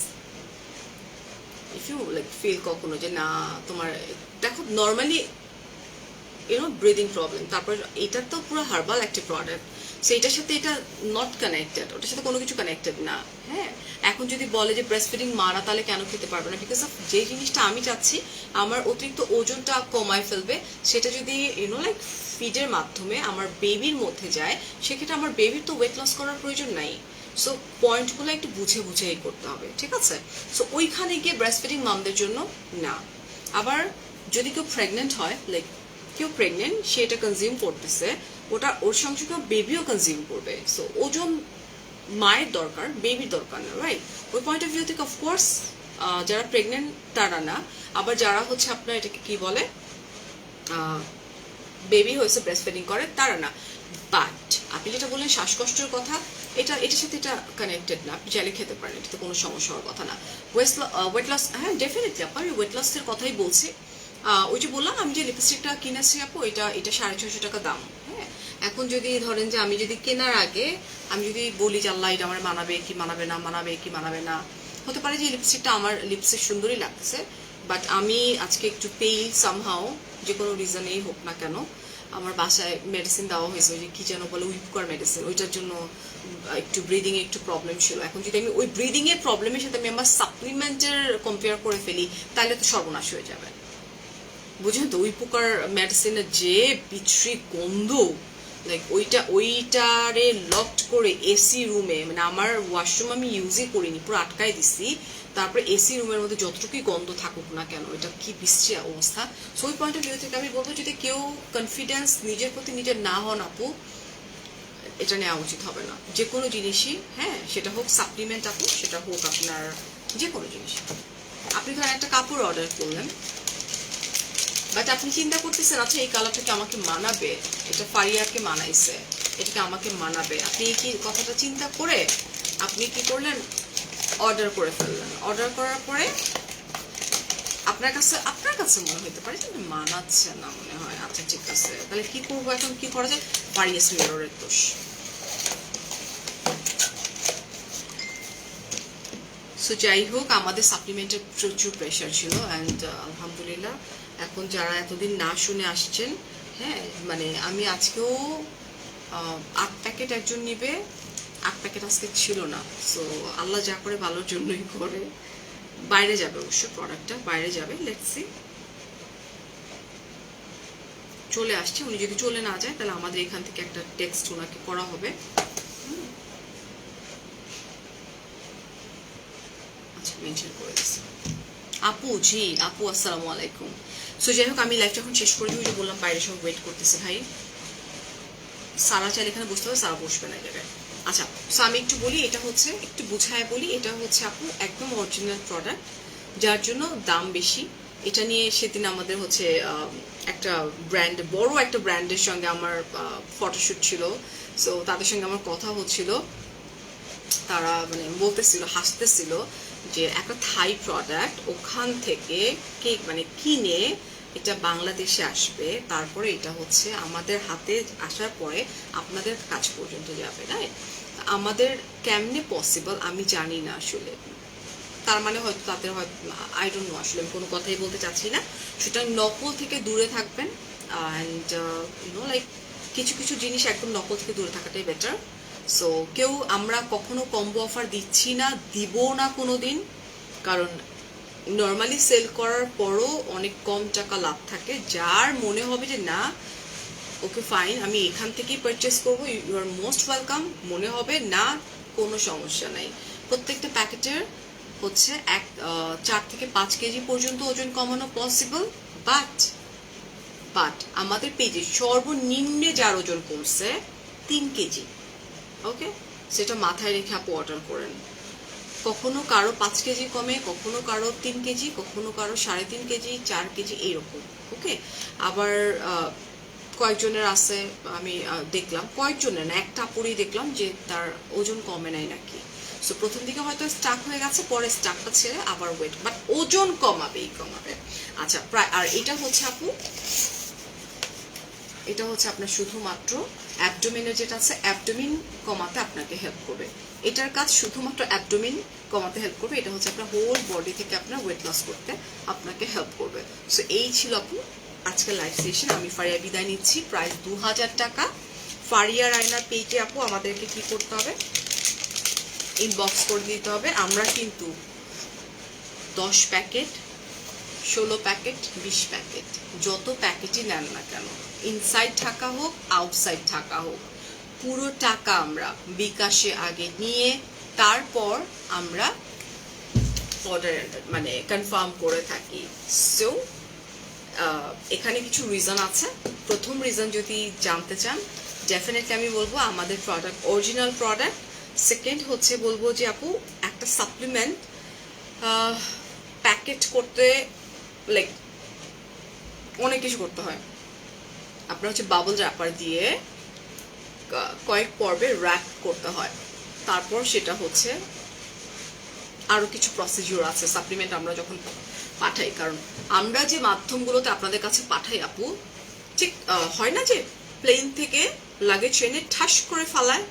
if you like feel কখনো যে না তোমার, দেখো নর্মালি ব্রিদিং প্রবলেম, তারপর এটা তো পুরো হার্বাল একটা প্রোডাক্ট, সো এটার সাথে এটা নট কানেক্টেড, ওটার সাথে কোনো কিছু কানেক্টেড না। হ্যাঁ, এখন যদি বলে যে ব্রেস্ট ফিডিং মারা, তাহলে কেন খেতে পারবে না? বিকজ অফ যে জিনিসটা আমি চাচ্ছি আমার অতিরিক্ত ওজনটা কমায় ফেলবে, সেটা যদি লাইক ফিডের মাধ্যমে আমার বেবির মধ্যে যায়, সেক্ষেত্রে আমার বেবির তো ওয়েট লস করার প্রয়োজন নাই। সো পয়েন্টগুলো একটু বুঝে বুঝেই করতে হবে, ঠিক আছে? সো ওইখানে গিয়ে ব্রেস্ট ফিডিং মামদের জন্য না। আবার যদি কেউ প্রেগনেন্ট হয়, লাইক কেউ প্রেগনেন্ট, সে এটা কনজিউম করতেছে, ওটা ওর সঙ্গে সঙ্গে বেবিও কনজিউম করবে, সো ওজন মায়ের দরকার, বেবির দরকার না, রাইট? ওই পয়েন্ট অফ ভিউ থেকে অফকোর্স যারা প্রেগনেন্ট তারা না, আবার যারা হচ্ছে আপনার এটাকে কি বলে বেবি হয়েছে ব্রেস্ট ফিডিং করে তারা না। বাট আপনি যেটা বললেন শ্বাসকষ্টের কথা, এটার সাথে এটা কানেক্টেড না, আপনি চাইলে খেতে পারেন, এটাতে কোনো সমস্যা হওয়ার কথা না। ওয়েট লস, হ্যাঁ ডেফিনেটলি আপু, আমি ওয়েট লসের কথাই বলছি। ওই যে বললাম আমি যে লিপস্টিকটা কিনেছি আপু, এটা 650 টাকা দাম। হ্যাঁ, এখন যদি ধরেন যে আমি যদি কেনার আগে আমি যদি বলি যে আল্লাহ এটা আমার মানাবে কি মানাবে না, মানাবে কি মানাবে না, হতে পারে যে লিপস্টিকটা আমার লিপসে সুন্দরই লাগতেছে, বাট আমি আজকে একটু পেইল সামহাও, যে কোনো রিজনেই হোক না কেন, আমার বাসায় মেডিসিন দেওয়া হয়েছে, ওই যে কি যেন বলে উইপকার মেডিসিন, ওইটার জন্য একটু ব্রিদিং এ একটু প্রবলেম ছিল। এখন যদি আমি ওই ব্রিদিং এর প্রবলেমের সাথে আমি আমার সাপ্লিমেন্টের কম্পেয়ার করে ফেলি, তাহলে তো সর্বনাশ হয়ে যাবে। বুঝেন তো, ওই প্রকার মেডিসিনের যে বিচ্ছিরি গন্ধ, লাইক ওইটারে লকড করে এসি রুমে, মানে আমার ওয়াশরুম আমি ইউজই করিনি, পুরো আটকাই দিছি, তারপরে এসি রুমের মধ্যে যতটুকুই গন্ধ থাকুক না কেন, এটা কি বিশ্রী অবস্থা। সো ওই পয়েন্ট অফ ভিউ থেকে আমি বলবো, যদি কেউ কনফিডেন্স নিজের প্রতি নিজের না হন আপু, এটা নেওয়া উচিত হবে না। যে কোনো জিনিসই, হ্যাঁ সেটা হোক সাপ্লিমেন্ট আপু, সেটা হোক আপনার যে কোনো জিনিস। আপনি ধরেন একটা কাপড় অর্ডার করলেন, বাট আপনি চিন্তা করতেছেন আচ্ছা এই কালারটাকে আমাকে মানাবে, এটা ফারিয়াকে মানাইছে, এটাকে আমাকে মানাবে, আপনি কি কথাটা চিন্তা করে আপনি কি করলেন, অর্ডার করে ফেললেন। অর্ডার করার পরে আপনার কাছে মনে হতে পারে যে মানাচ্ছে না, মনে হয় আচ্ছা ঠিক আছে, তাহলে কি করবো, এখন কি করা যায়, ফারিয়াস মিররের দোষ। সো যাই হোক, আমাদের সাপ্লিমেন্টের প্রচুর প্রেশার ছিল, অ্যান্ড আলহামদুলিল্লাহ এখন যারা এতদিন না শুনে আসছেন, হ্যাঁ মানে আমি আজকেও 8 প্যাকেট একজন নিবে, 8 প্যাকেট আজকে ছিল না। সো আল্লাহ যা করে ভালোর জন্যই করে। বাইরে যাবে অবশ্য, প্রোডাক্টটা বাইরে যাবে, লেটস সি। চলে আসছে, উনি যদি চলে না যায় তাহলে আমাদের এখান থেকে একটা টেক্সট ওনাকে করা হবে। আচ্ছা, মেনশন করে দিচ্ছি। আপু জি আপু, আসসালামু আলাইকুম। সো যাই হোক, আমি লাইফটা এখন শেষ করে দিই, যে বললাম বাইরে সব ওয়েট করতেছে ভাই। সারা চাইলে এখানে বসতে হবে, সারা বসবে না জায়গায়। আচ্ছা, সো আমি একটু বলি, এটা হচ্ছে একটু বুঝায় বলি, এটা হচ্ছে আপু একদম অরিজিনাল প্রোডাক্ট, যার জন্য দাম বেশি। এটা নিয়ে সেদিন আমাদের হচ্ছে একটা ব্র্যান্ড, বড় একটা ব্র্যান্ডের সঙ্গে আমার ফটোশ্যুট ছিল। সো তাদের সঙ্গে আমার কথা হচ্ছিল, তারা মানে বলতেছিল, হাসতেছিল যে একটা থাই প্রোডাক্ট ওখান থেকে কেক মানে কিনে এটা বাংলাদেশে আসবে, তারপরে এটা হচ্ছে আমাদের হাতে আসার পরে আপনাদের কাছ পর্যন্ত যাবে, রাইট? আমাদের কেমনে পসিবল আমি জানি না আসলে, তার মানে হয়তো তাদের হয়তো আই ডোন্ট নো, আসলে আমি কোনো কথাই বলতে চাচ্ছি না। সুতরাং নকল থেকে দূরে থাকবেন, অ্যান্ড লাইক কিছু কিছু জিনিস একদম নকল থেকে দূরে থাকাটাই বেটার। সো কেউ আমরা কখনো কম্বো অফার দিচ্ছি না, দিব না কোনো দিন, কারণ নর্মালি সেল করার পরও অনেক কম টাকা লাভ থাকে। যার মনে হবে যে না ওকে ফাইন আমি এখান থেকেই পারচেস করবো, ইউ আর মোস্ট ওয়েলকাম, মনে হবে না কোনো সমস্যা নাই। প্রত্যেকটা প্যাকেটের হচ্ছে 4 থেকে 5 কেজি পর্যন্ত ওজন কমানো পসিবল, বাট আমাদের পেজে সর্বনিম্নে যার ওজন কমছে 3 কেজি, ওকে, সেটা মাথায় রেখে আপু অর্ডার করেন। কখনো কারো 5 কেজি কমে, কখনো কারো 3 কেজি, কখনো কারো 3.5 কেজি, 4 কেজি এইরকম, ওকে। আবার কয়েকজনের আছে, আমি দেখলাম কয়েকজনের না, একটা আপুরই দেখলাম যে তার ওজন কমে নাই নাকি। সো প্রথম দিকে হয়তো স্টাক হয়ে গেছে, পরে স্টাকটা ছেড়ে আবার ওয়েট, বাট ওজন কমাবেই কমাবে। আচ্ছা, প্রায় আর এটা হচ্ছে আপু, এটা হচ্ছে আপনার শুধুমাত্র অ্যাবডোমিনের যেটা আছে, অ্যাবডোমিন কমাতে আপনাকে হেল্প করবে। এটার কাজ শুধুমাত্র অ্যাবডোমিন কমাতে হেল্প করবে, এটা হচ্ছে আপনার হোল বডি থেকে আপনার ওয়েট লস করতে আপনাকে হেল্প করবে। সো এই ছিল আপু আজকের লাইভ সেশন। আমি ফারিয়া বিদায় নিচ্ছি। প্রাইস 2000 টাকা। ফারিয়া রায়নার পেজে আপু আমাদেরকে কি করতে হবে, ইনবক্স করে দিতে হবে। আমরা কিন্তু 10 প্যাকেট, 16 প্যাকেট, 20 প্যাকেট, যত প্যাকেটই নেন না কেন, ইনসাইড টাকা হোক আউটসাইড টাকা হোক, পুরো টাকা আমরা বিকাশে আগে নিয়ে তারপর আমরা অর্ডার মানে কনফার্ম করে থাকি। সো এখানে কিছু রিজন আছে। প্রথম রিজন যদি জানতে চান, ডেফিনেটলি আমি বলবো আমাদের প্রোডাক্ট অরিজিনাল প্রোডাক্ট। সেকেন্ড হচ্ছে বলবো যে আপু একটা সাপ্লিমেন্ট প্যাকেট করতে লাইক অনেক কিছু করতে হয়। আপনার হচ্ছে বাবল র্যাপার দিয়ে কয়েক পর্বে র্যাপ করতে হয়, তারপর সেটা হচ্ছে আরো কিছু প্রসিডিউর আছে সাপ্লিমেন্ট আমরা যখন পাঠাই। কারণ আমরা যে মাধ্যমগুলোতে আপনাদের কাছে পাঠাই আপু, ঠিক হয় না যে প্লেন থেকে লাগেজ ট্রেনে ঠাস করে ফালায়,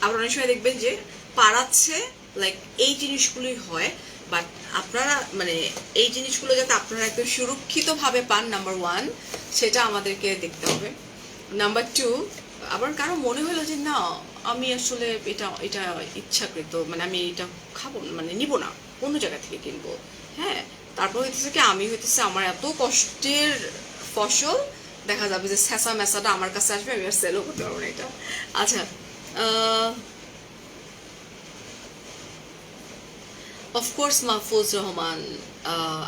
আবার অনেক সময় দেখবেন যে পাড়াচ্ছে, লাইক এই জিনিসগুলোই হয়। বাট আপনারা মানে এই জিনিসগুলো যাতে আপনারা একদম সুরক্ষিতভাবে পান, নাম্বার 1 সেটা আমাদেরকে দেখতে হবে। নাম্বার 2, আবার কারো মনে হলো যে না আমি আসলে এটা এটা ইচ্ছাকৃত, মানে আমি এটা খাবো মানে নিব না, অন্য জায়গা থেকে কিনবো, হ্যাঁ, তারপর হইতেছে কি আমি হইতেছে আমার এত কষ্টের ফসল দেখা যাবে যে স্যাঁচা ম্যাচাটা আমার কাছে আসবে, আমি আর সেলও করতে পারবো না এটা। আচ্ছা, অফকোর্স মাহফুজ রহমান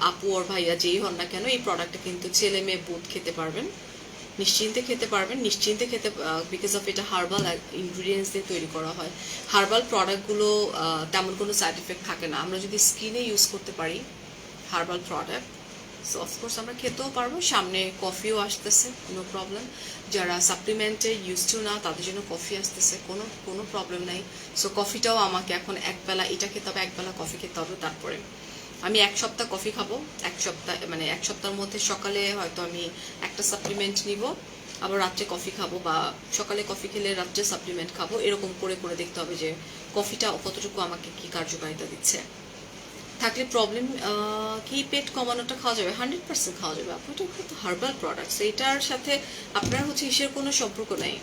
আপু ওর ভাইয়া যেই হন না কেন, এই প্রোডাক্টটা কিন্তু ছেলে মেয়ে বুথ খেতে পারবেন, নিশ্চিন্তে খেতে পারবেন, নিশ্চিন্তে খেতে, বিকজ অফ এটা হার্বাল ইনগ্রিডিয়েন্টস দিয়ে তৈরি করা হয়। হার্বাল প্রোডাক্টগুলো তেমন কোনো সাইড এফেক্ট থাকে না। আমরা যদি স্কিনে ইউজ করতে পারি হার্বাল প্রোডাক্ট, সো অফকোর্স আমরা খেতেও পারবো। সামনে কফিও আসতেছে, নো প্রবলেম। যারা সাপ্লিমেন্টে ইউজ টু না তাদের জন্য কফি আসতেছে, কোনো প্রবলেম নাই। সো কফিটাও আমাকে এখন একবেলা এটা খেতে হবে, একবেলা কফি খেতে হবে। তারপরে আমি 1 সপ্তাহ কফি খাবো, 1 সপ্তাহ মানে 1 সপ্তাহের মধ্যে সকালে হয়তো আমি একটা সাপ্লিমেন্ট নিব, আবার রাত্রে কফি খাবো, বা সকালে কফি খেলে রাত্রে সাপ্লিমেন্ট খাবো, এরকম করে করে দেখতে হবে যে কফিটা কতটুকু আমাকে কি কার্যকারিতা দিচ্ছে। থাকলে প্রবলেম কি পেট কমানোটা খাওয়া যাবে, 100% খাওয়া যাবে। আপনার এটা কিন্তু হার্বাল প্রোডাক্টস, এটার সাথে আপনার হচ্ছে ইসের কোনো সম্পর্ক নেই,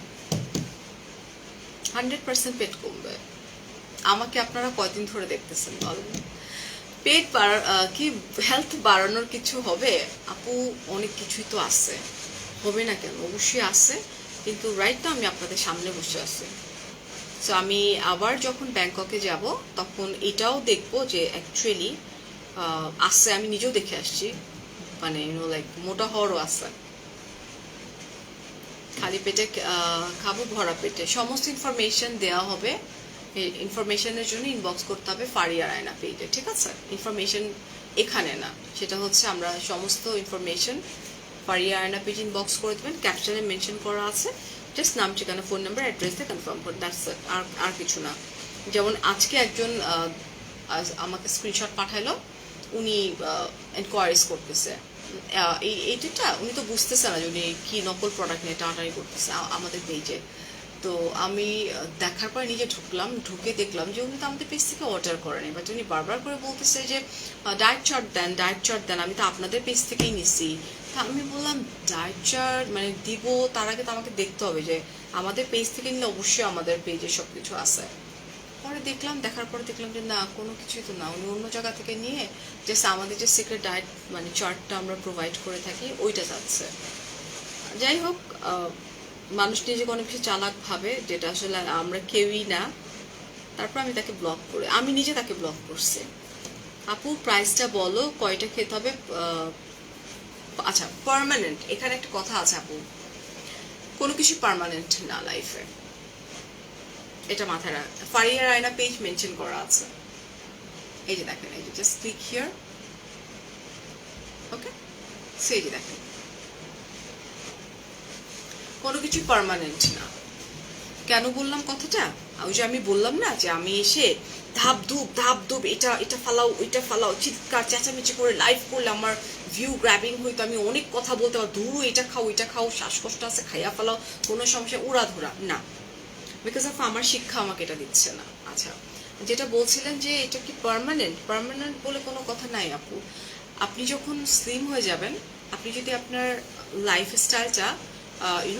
100% পেট কমবে। আমাকে আপনারা কয়দিন ধরে দেখতেছেন বলেন, পেট কি হেলথ বাড়ানোর কিছু হবে আপু? অনেক কিছুই তো আছে, হবে না কেন, অবশ্যই আছে। কিন্তু রাইট না আমি আপনাদের সামনে বসে আছি। সো আমি আবার যখন ব্যাংককে যাব তখন এটাও দেখবো যে অ্যাকচুয়ালি আসছে, আমি নিজেও দেখে আসছি, মানে লাইক মোটা হওয়ারও আছে। খালি পেটে খাবো, ভরা পেটে, সমস্ত ইনফরমেশন দেওয়া হবে। ইনফরমেশনের জন্য ইনবক্স করতে হবে ফারিয়া রায়না পেজে, ঠিক আছে? ইনফরমেশন এখানে না, সেটা হচ্ছে আমরা সমস্ত information Faria Raina page inbox করে দেবেন, ক্যাপশনে মেনশন করা আছে, জাস্ট নাম, ঠিকানা, ফোন নাম্বার, অ্যাড্রেস দিয়ে কনফার্ম করে, দ্যাটস ইট, আর কিছু না। যেমন আজকে একজন আমাকে স্ক্রিনশট পাঠাইলো, উনি এনকোয়ারিজ করতেছে এইটা উনি তো বুঝতেছে না যে উনি কি নকল প্রোডাক্ট নিয়ে টানাটানি করতেছে আমাদের পেজে। তো আমি দেখার পর নিজে ঢুকলাম, ঢুকে দেখলাম যে উনি তো আমাদের পেজ থেকে অর্ডার করেনি, বাট উনি বারবার করে বলতেছে যে ডায়েট চার্ট দেন, ডায়েট চার্ট দেন, আমি তো আপনাদের পেজ থেকেই নিছি। তা আমি বললাম ডায়েট চার্ট মানে দিব, তার আগে তো আমাকে দেখতে হবে যে আমাদের পেজ থেকে নিলে অবশ্যই আমাদের পেজে সব কিছু আছে। পরে দেখলাম, দেখার পরে দেখলাম যে না, কোনো কিছুই তো না, উনি অন্য জায়গা থেকে নিয়ে জাস্ট আমাদের যে সিক্রেট ডায়েট মানে চার্টটা আমরা প্রোভাইড করে থাকি ওইটা যাচ্ছে। যাই হোক, মানুষ নিজেকে অনেক বেশি চালাক ভাবে, যেটা আসলে আমরা কেউই না। তারপর আমি তাকে ব্লক করে, আমি নিজে তাকে ব্লক করছি। আপু প্রাইসটা বলো, কয়টা খেতে হবে? আচ্ছা, পার্মানেন্ট, এখানে একটা কথা আছে আপু, কোনো কিছু পার্মানেন্ট না লাইফে, এটা মাথায় রাখ। ফারিয়া রায়না পেজ মেনশন করা আছে, এই যে দেখেন, এই যে জাস্ট ক্লিক হিয়ার, ওকে, সেই যে দেখেন, কোনো কিছু পার্মানেন্ট না। কেন বললাম কথাটা? ওই যে আমি বললাম না যে আমি এসে ধাপ ধুপ এটা এটা ফালাও, ওইটা ফালাও, চিৎকার চেঁচামেচি করে লাইভ করলে আমার ভিউ গ্র্যাবিং হইতো, আমি অনেক কথা বলতে পারবো, ধুরু এটা খাও ওইটা খাও, শ্বাসকষ্ট আছে খাইয়া ফেলাও, কোনো সমস্যা, উড়াধুরা না, বিকজ অফ আমার শিক্ষা আমাকে এটা দিচ্ছে না। আচ্ছা, যেটা বলছিলেন যে এটা কি পার্মানেন্ট, পার্মানেন্ট বলে কোনো কথা নাই আপু। আপনি যখন স্লিম হয়ে যাবেন, আপনি যদি আপনার লাইফস্টাইলটা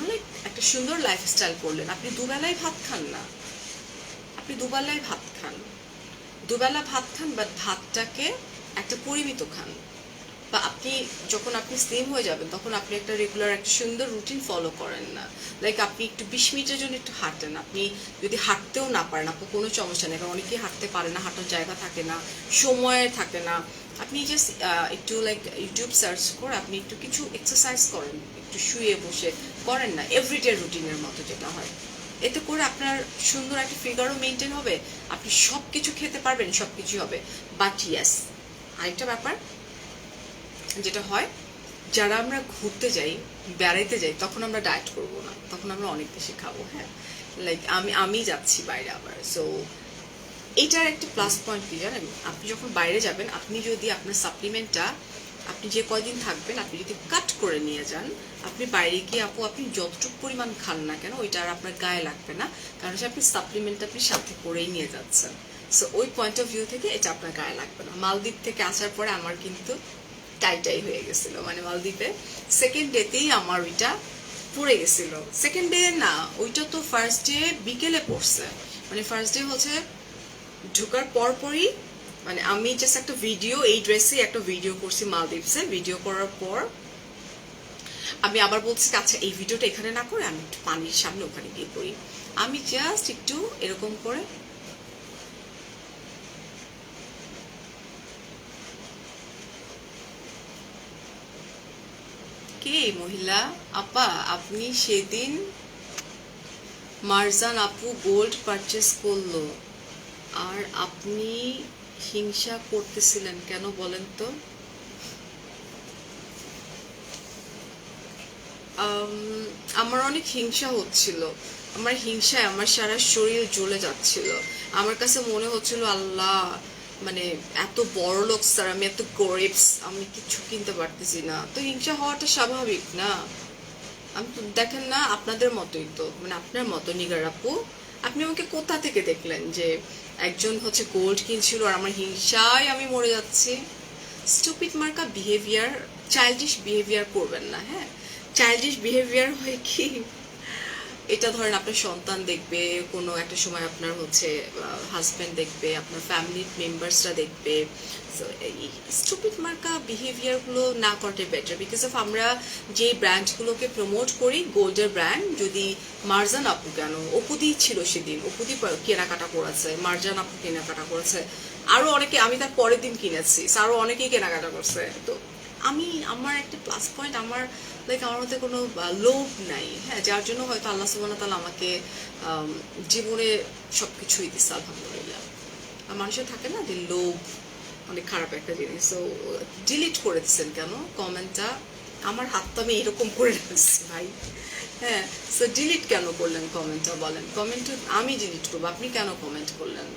লাইক একটা সুন্দর লাইফস্টাইল করলেন, আপনি দুবেলায় ভাত খান না, আপনি দুবেলায় ভাত খান, দুবেলা ভাত খান, বাট ভাতটাকে একটা পরিমিত খান। বা আপনি যখন আপনি স্লিম হয়ে যাবেন তখন আপনি একটা রেগুলার একটা সুন্দর রুটিন ফলো করেন না, লাইক আপনি একটু 20 মিনিটের জন্য একটু হাঁটেন। আপনি যদি হাঁটতেও না পারেন, আপনার কোনো সমস্যা নেই, কারণ অনেকেই হাঁটতে পারে না, হাঁটার জায়গা থাকে না, সময় থাকে না, আপনি জাস্ট একটু লাইক ইউটিউব সার্চ করে আপনি একটু কিছু এক্সারসাইজ করেন, একটু শুয়ে বসে করেন না, এভরিডে রুটিনের মতো যেটা হয়, এতে করে আপনার সুন্দর একটা ফিগারও মেনটেন হবে, আপনি সব কিছু খেতে পারবেন, সব কিছুই হবে। বাট ইয়েস, আরেকটা ব্যাপার যেটা হয়, যারা আমরা ঘুরতে যাই, বেড়াইতে যাই, তখন আমরা ডায়েট করব না, তখন আমরা অনেক বেশি খাবো। হ্যাঁ, লাইক আমি যাচ্ছি বাইরে আবার, সো এটার একটা প্লাস পয়েন্ট কি জানেন, আপনি যখন বাইরে যাবেন, আপনি যদি আপনার সাপ্লিমেন্টটা আপনি যে কয়দিন থাকবেন আপনি যদি কাট করে নিয়ে যান, আপনি বাইরে গিয়ে আপু আপনি যতটুকু পরিমাণ খান না কেন ওইটা আর আপনার গায়ে লাগবে না, কারণ হচ্ছে আপনি সাপ্লিমেন্ট আপনি সাথে করেই নিয়ে যাচ্ছেন। সো ওই পয়েন্ট অফ ভিউ থেকে এটা আপনার গায়ে লাগবে না। মালদ্বীপ থেকে আসার পরে আমার কিন্তু টাইটাই হয়ে গেছিল, মানে মালদ্বীপে সেকেন্ড ডেতেই আমার ওইটা পড়ে গেছিল। সেকেন্ড ডে না, ওইটা তো ফার্স্ট ডে বিকেলে পড়ছে, মানে ফার্স্ট ডে হচ্ছে ঢোকার পরপরই, মানে আমি জাস্ট একটা ভিডিও, এই ড্রেসে একটা ভিডিও করছি মালদ্বীপসে, ভিডিও করার পর আমি আবার বলছি আচ্ছা এই ভিডিওটা এখানে না করে আমি একটু পানির সামনে ওখানে গিয়ে করি, আমি জাস্ট একটু এরকম করে কে মহিলা আপা, আপনি সেদিন মারজান আপু গোল্ড পারচেস করলো আর আপনি হিংসা করতেছিলেন কেন বলেন তো? আমার অনেক হিংসা হচ্ছিল, আমার হিংসায় আমার সারা শরীর জ্বলে যাচ্ছিল, আমার কাছে মনে হচ্ছিল আল্লাহ, মানে এত বড় লোক স্যার, আমি এত গরিবস, আমি কিছু কিনতে পারতেছি না, তো হিংসা হওয়াটা স্বাভাবিক না? আমি তো দেখেন না আপনাদের মতোই তো, মানে আপনার মতো নিগার আপু, আপনি আমাকে কোথা থেকে দেখলেন যে একজন হচ্ছে গোল্ড কিনছিল আর আমার হিংসায় আমি মরে যাচ্ছি? স্টুপিড মার্কা বিহেভিয়ার, চাইল্ডিশ বিহেভিয়ার করবেন না। হ্যাঁ, চাইল্ডিশ বিহেভিয়ার হয় কি, এটা ধরেন আপনার সন্তান দেখবে, কোনো একটা সময় আপনার হচ্ছে হাজব্যান্ড দেখবে, আপনার ফ্যামিলির মেম্বার্সরা দেখবে, স্টুপিড মার্কা বিহেভিয়ারগুলো না করাটাই বেটার, বিকজ অফ আমরা যে ব্র্যান্ডগুলোকে প্রমোট করি, গোল্ডের ব্র্যান্ড, যদি মারজান আপু কেন, অপুদি ছিল সেদিন, অপুদি কেনাকাটা করেছে, মারজান আপু কেনাকাটা করেছে, আরো অনেকে, আমি তার পরের দিন কিনেছি, আরো অনেকেই কেনাকাটা করছে। তো আমি, আমার একটা প্লাস পয়েন্ট, আমার লাইক আমার মধ্যে কোনো লোভ নাই। হ্যাঁ, যার জন্য হয়তো আল্লাহ সুবহানাহু ওয়া তাআলা আমাকে জীবনে সবকিছুই দিচ্ছে আলহামদুলিল্লাহ। আর মানুষের থাকে না যে লোভ অনেক খারাপ একটা জিনিস। সো ডিলিট করে দিচ্ছেন কেন কমেন্টটা? আমার হাতটা আমি এরকম করে রাখছি ভাই। হ্যাঁ, সো ডিলিট কেন করলেন কমেন্টটা বলেন? কমেন্ট আমি ডিলিট করবো, আপনি কেন কমেন্ট করলেন?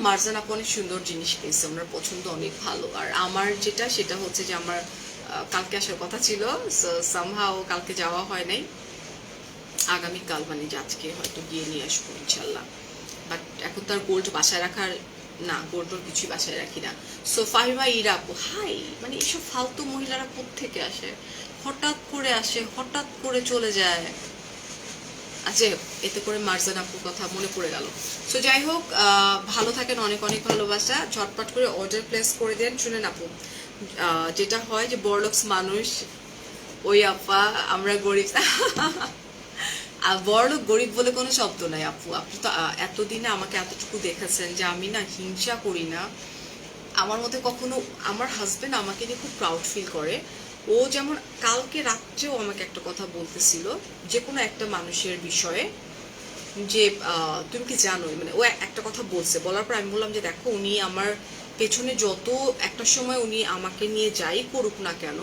মারজান আপু অনেক সুন্দর জিনিস পেয়েছে, আমার পছন্দ অনেক ভালো। আর আমার যেটা, সেটা হচ্ছে যে আমার কালকে আসার কথা ছিল, সামহাও কালকে যাওয়া হয় নাই। আগামীকাল মানে যে আজকে হয়তো গিয়ে নিয়ে আসবো ইনশাল্লাহ। বাট এখন তো আর গোল্ড বাসায় রাখার না, গোল্ড কিছুই বাসায় রাখি না। সো ফাহিমা ইরা আপু হাই, মানে এইসব ফালতু মহিলারা কোত্থেকে আসে, হঠাৎ করে আসে হঠাৎ করে চলে যায়। আচ্ছা, এতে করে মার্জান আপুর কথা মনে পড়ে গেল। সো যাই হোক, ভালো থাকেন, অনেক অনেক ভালোবাসা, ঝটপট করে অর্ডার প্লেস করে দেন। শুনেন আপু, যেটা হয় যে বড়লোকস মানুষ, ওই আপা আমরা গরিব। বড়লোক গরিব বলে কোনো শব্দ নাই আপু। আপনি তো এতদিনে আমাকে এতটুকু দেখেছেন যে আমি না হিংসা করি না। আমার মধ্যে কখনো, আমার হাজবেন্ড আমাকে নিয়ে খুব প্রাউড ফিল করে। ও যেমন কালকে রাত্রেও আমাকে একটা কথা বলতেছিল যে কোনো একটা মানুষের বিষয়ে, যে তুমি কি জানো, মানে ও একটা কথা বলছে, বলার পর আমি বললাম যে দেখো, উনি আমার পেছনে যত একটা সময় উনি আমাকে নিয়ে যাই করুক না কেন,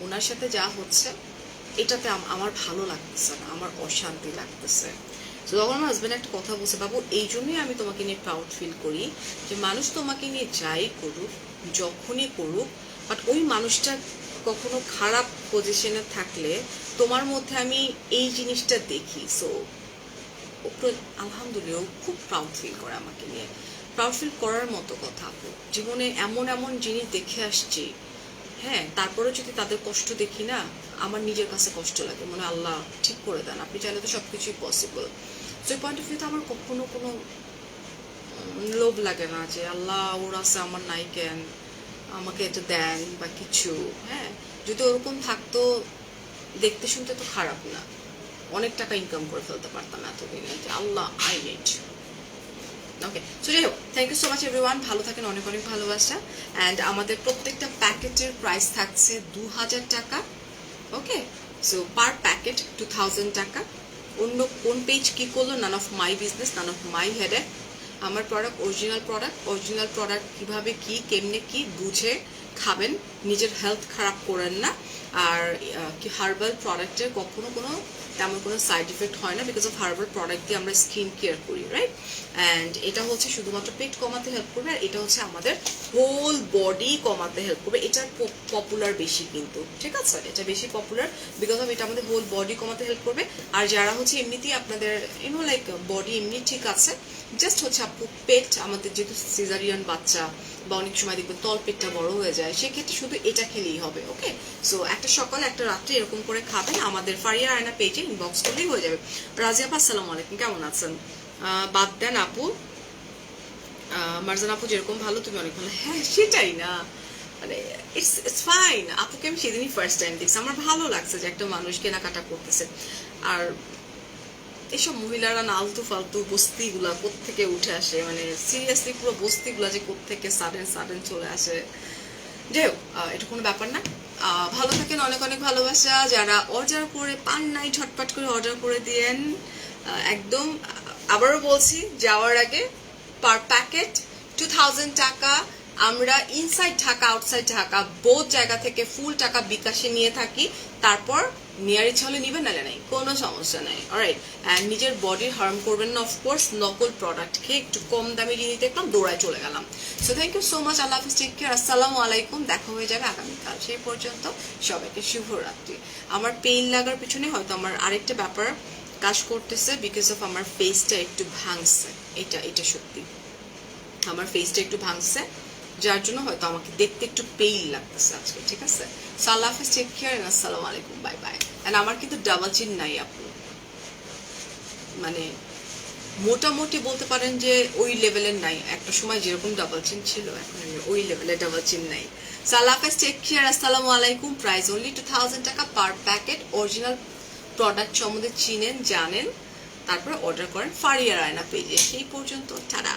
ওনার সাথে যা হচ্ছে এটাতে আমার ভালো লাগতেছে না, আমার অশান্তি লাগতেছে। তো তখন আমার হাজব্যান্ড একটা কথা বলছে, বাবু এই জন্যই আমি তোমাকে নিয়ে প্রাউড ফিল করি যে মানুষ তোমাকে নিয়ে যাই করুক, যখনই করুক, বাট ওই মানুষটা কখনো খারাপ পজিশনে থাকলে তোমার মধ্যে আমি এই জিনিসটা দেখি। সো আলহামদুলিল্লাহ খুব প্রাউড ফিল করে আমাকে নিয়ে। প্রাউড ফিল করার মতো কথা আপু, জীবনে এমন এমন জিনিস দেখে আসছি, হ্যাঁ, তারপরে যদি তাদের কষ্ট দেখি না, আমার নিজের কাছে কষ্ট লাগে, মনে আল্লাহ ঠিক করে দেন, আপনি চাইলে তো সবকিছুই পসিবল। সো এই পয়েন্ট অফ ভিউতে আমার কখনো কোনো লোভ লাগে না যে আল্লাহ ওর আছে আমার নাই কেন, আমাকে এটা দেন বা কিছু। হ্যাঁ, যদি ওরকম থাকতো, দেখতে শুনতে তো খারাপ না, অনেক টাকা ইনকাম করে ফেলতে পারতাম এতদিনে, যে আল্লাহ আই নিড। ওকে, সো যাই হোক, thank you so much everyone, ভালো থাকেন, অনেক অনেক ভালোবাসা। অ্যান্ড আমাদের প্রত্যেকটা প্যাকেটের প্রাইস থাকছে 2000 টাকা। ওকে, সো পার প্যাকেট 2000 টাকা। অন্য কোন পেজ কি করলো, none of my business, none of my headache. আমার প্রোডাক্ট অরিজিনাল প্রোডাক্ট কীভাবে কি কেমনে কি বুঝে খাবেন, নিজের হেলথ খারাপ করেন না। আর কি হার্বাল প্রোডাক্টের কখনো কোনো তেমন কোনো সাইড ইফেক্ট হয় না, বিকজ অফ হার্বাল প্রোডাক্ট দিয়ে আমরা স্কিন কেয়ার করি, রাইট? অ্যান্ড এটা হচ্ছে শুধুমাত্র পেট কমাতে হেল্প করবে, আর এটা হচ্ছে আমাদের হোল বডি কমাতে হেল্প করবে। এটা পপুলার বেশি কিন্তু, ঠিক আছে, এটা বেশি পপুলার বিকজ অফ এটা আমাদের হোল বডি কমাতে হেল্প করবে। আর যারা হচ্ছে এমনিতেই আপনাদের লাইক বডি এমনি ঠিক আছে, জাস্ট হচ্ছে আপু পেট, আমাদের যেহেতু সিজারিয়ান বাচ্চা বা অনেক সময় দেখবেন তল পেটটা বড় হয়ে যায়, সেক্ষেত্রে শুধু এটা খেলেই হবে। ওকে, সো একটা সকালে একটা রাত্রে এরকম করে খাবেন, আমাদের ফারিয়া আয়না পেজে ইনবক্স করলেই হয়ে যাবে। রাজিয়া আপা আসসালামু আলাইকুম, কেমন আছেন? বাদ দেন আপু, মারজান আপু যেরকম ভালো তুমি অনেক ভালো। হ্যাঁ সেটাই না, মানে ইটস ফাইন। আপুকে আমি সেদিনই ফার্স্ট টাইম দেখছি, আমার ভালো লাগছে যে একটা মানুষ কেনাকাটা করতেছে। আর এইসব মহিলারা না আলতু ফালতু বস্তিগুলা কোত্থেকে উঠে আসে, মানে সিরিয়াসলি পুরো বস্তিগুলা যে কোত্থেকে সাডেন চলে আসে। যাই হোক, এটা কোনো ব্যাপার না। ভালো থাকেন, অনেক অনেক ভালোবাসা। যারা অর্ডার করে পান নাই, ঝটপট করে অর্ডার করে দিয়েন একদম। আবারও বলছি, যাওয়ার আগে পার প্যাকেট 2000 টাকা। আমরা inside Dhaka outside Dhaka both জায়গা থেকে ফুল টাকা বিকাশে নিয়ে থাকি। তারপর নেয়ার ইচ্ছা হলে নিবেন, নালে নাই, কোনো সমস্যা নাই। অলরাইট, অ্যান্ড নিজের বডির হার্ম করবেন না অফকোর্স। নকল প্রোডাক্ট খেয়ে একটু কম দামি জিনিস দেখলাম, দৌড়ায় চলে গেলাম। So thank you so much, আল্লাহ হাফিজ, টেক কেয়ার, আসসালামু আলাইকুম। দেখা হয়ে যাবে আগামীকাল, সেই পর্যন্ত সবাইকে শুভরাত্রি। আমার পেইন লাগার পিছনে হয়তো আমার আরেকটা ব্যাপার কাজ করতেছে, বিকজ অফ আমার ফেসটা একটু ভাঙছে। এটা সত্যি, আমার ফেসটা একটু ভাঙছে, যার জন্য হয়তো আমাকে দেখতে একটু পেইন লাগতেছে আজকে, ঠিক আছে? সো আল্লাহ হাফিজ, টেক কেয়ার, আসসালামু আলাইকুম, বাই বাই। অ্যান্ড আমার কিন্তু ডাবল চিন নাই আপু, মানে মোটামুটি বলতে পারেন যে ওই লেভেলের নাই। একটা সময় যেরকম ডাবল চিন ছিল, এখন ওই লেভেলে ডাবল চিন নাই। সো আল্লাহ হাফিজ, টেক কেয়ার, আসসালামু আলাইকুম। প্রাইস অনলি 2000 টাকা পার প্যাকেট। অরিজিনাল প্রোডাক্ট সম্বন্ধে চিনেন, জানেন, তারপরে অর্ডার করেন ফারিয়া আয়না পেজে। সেই পর্যন্ত, টাটা।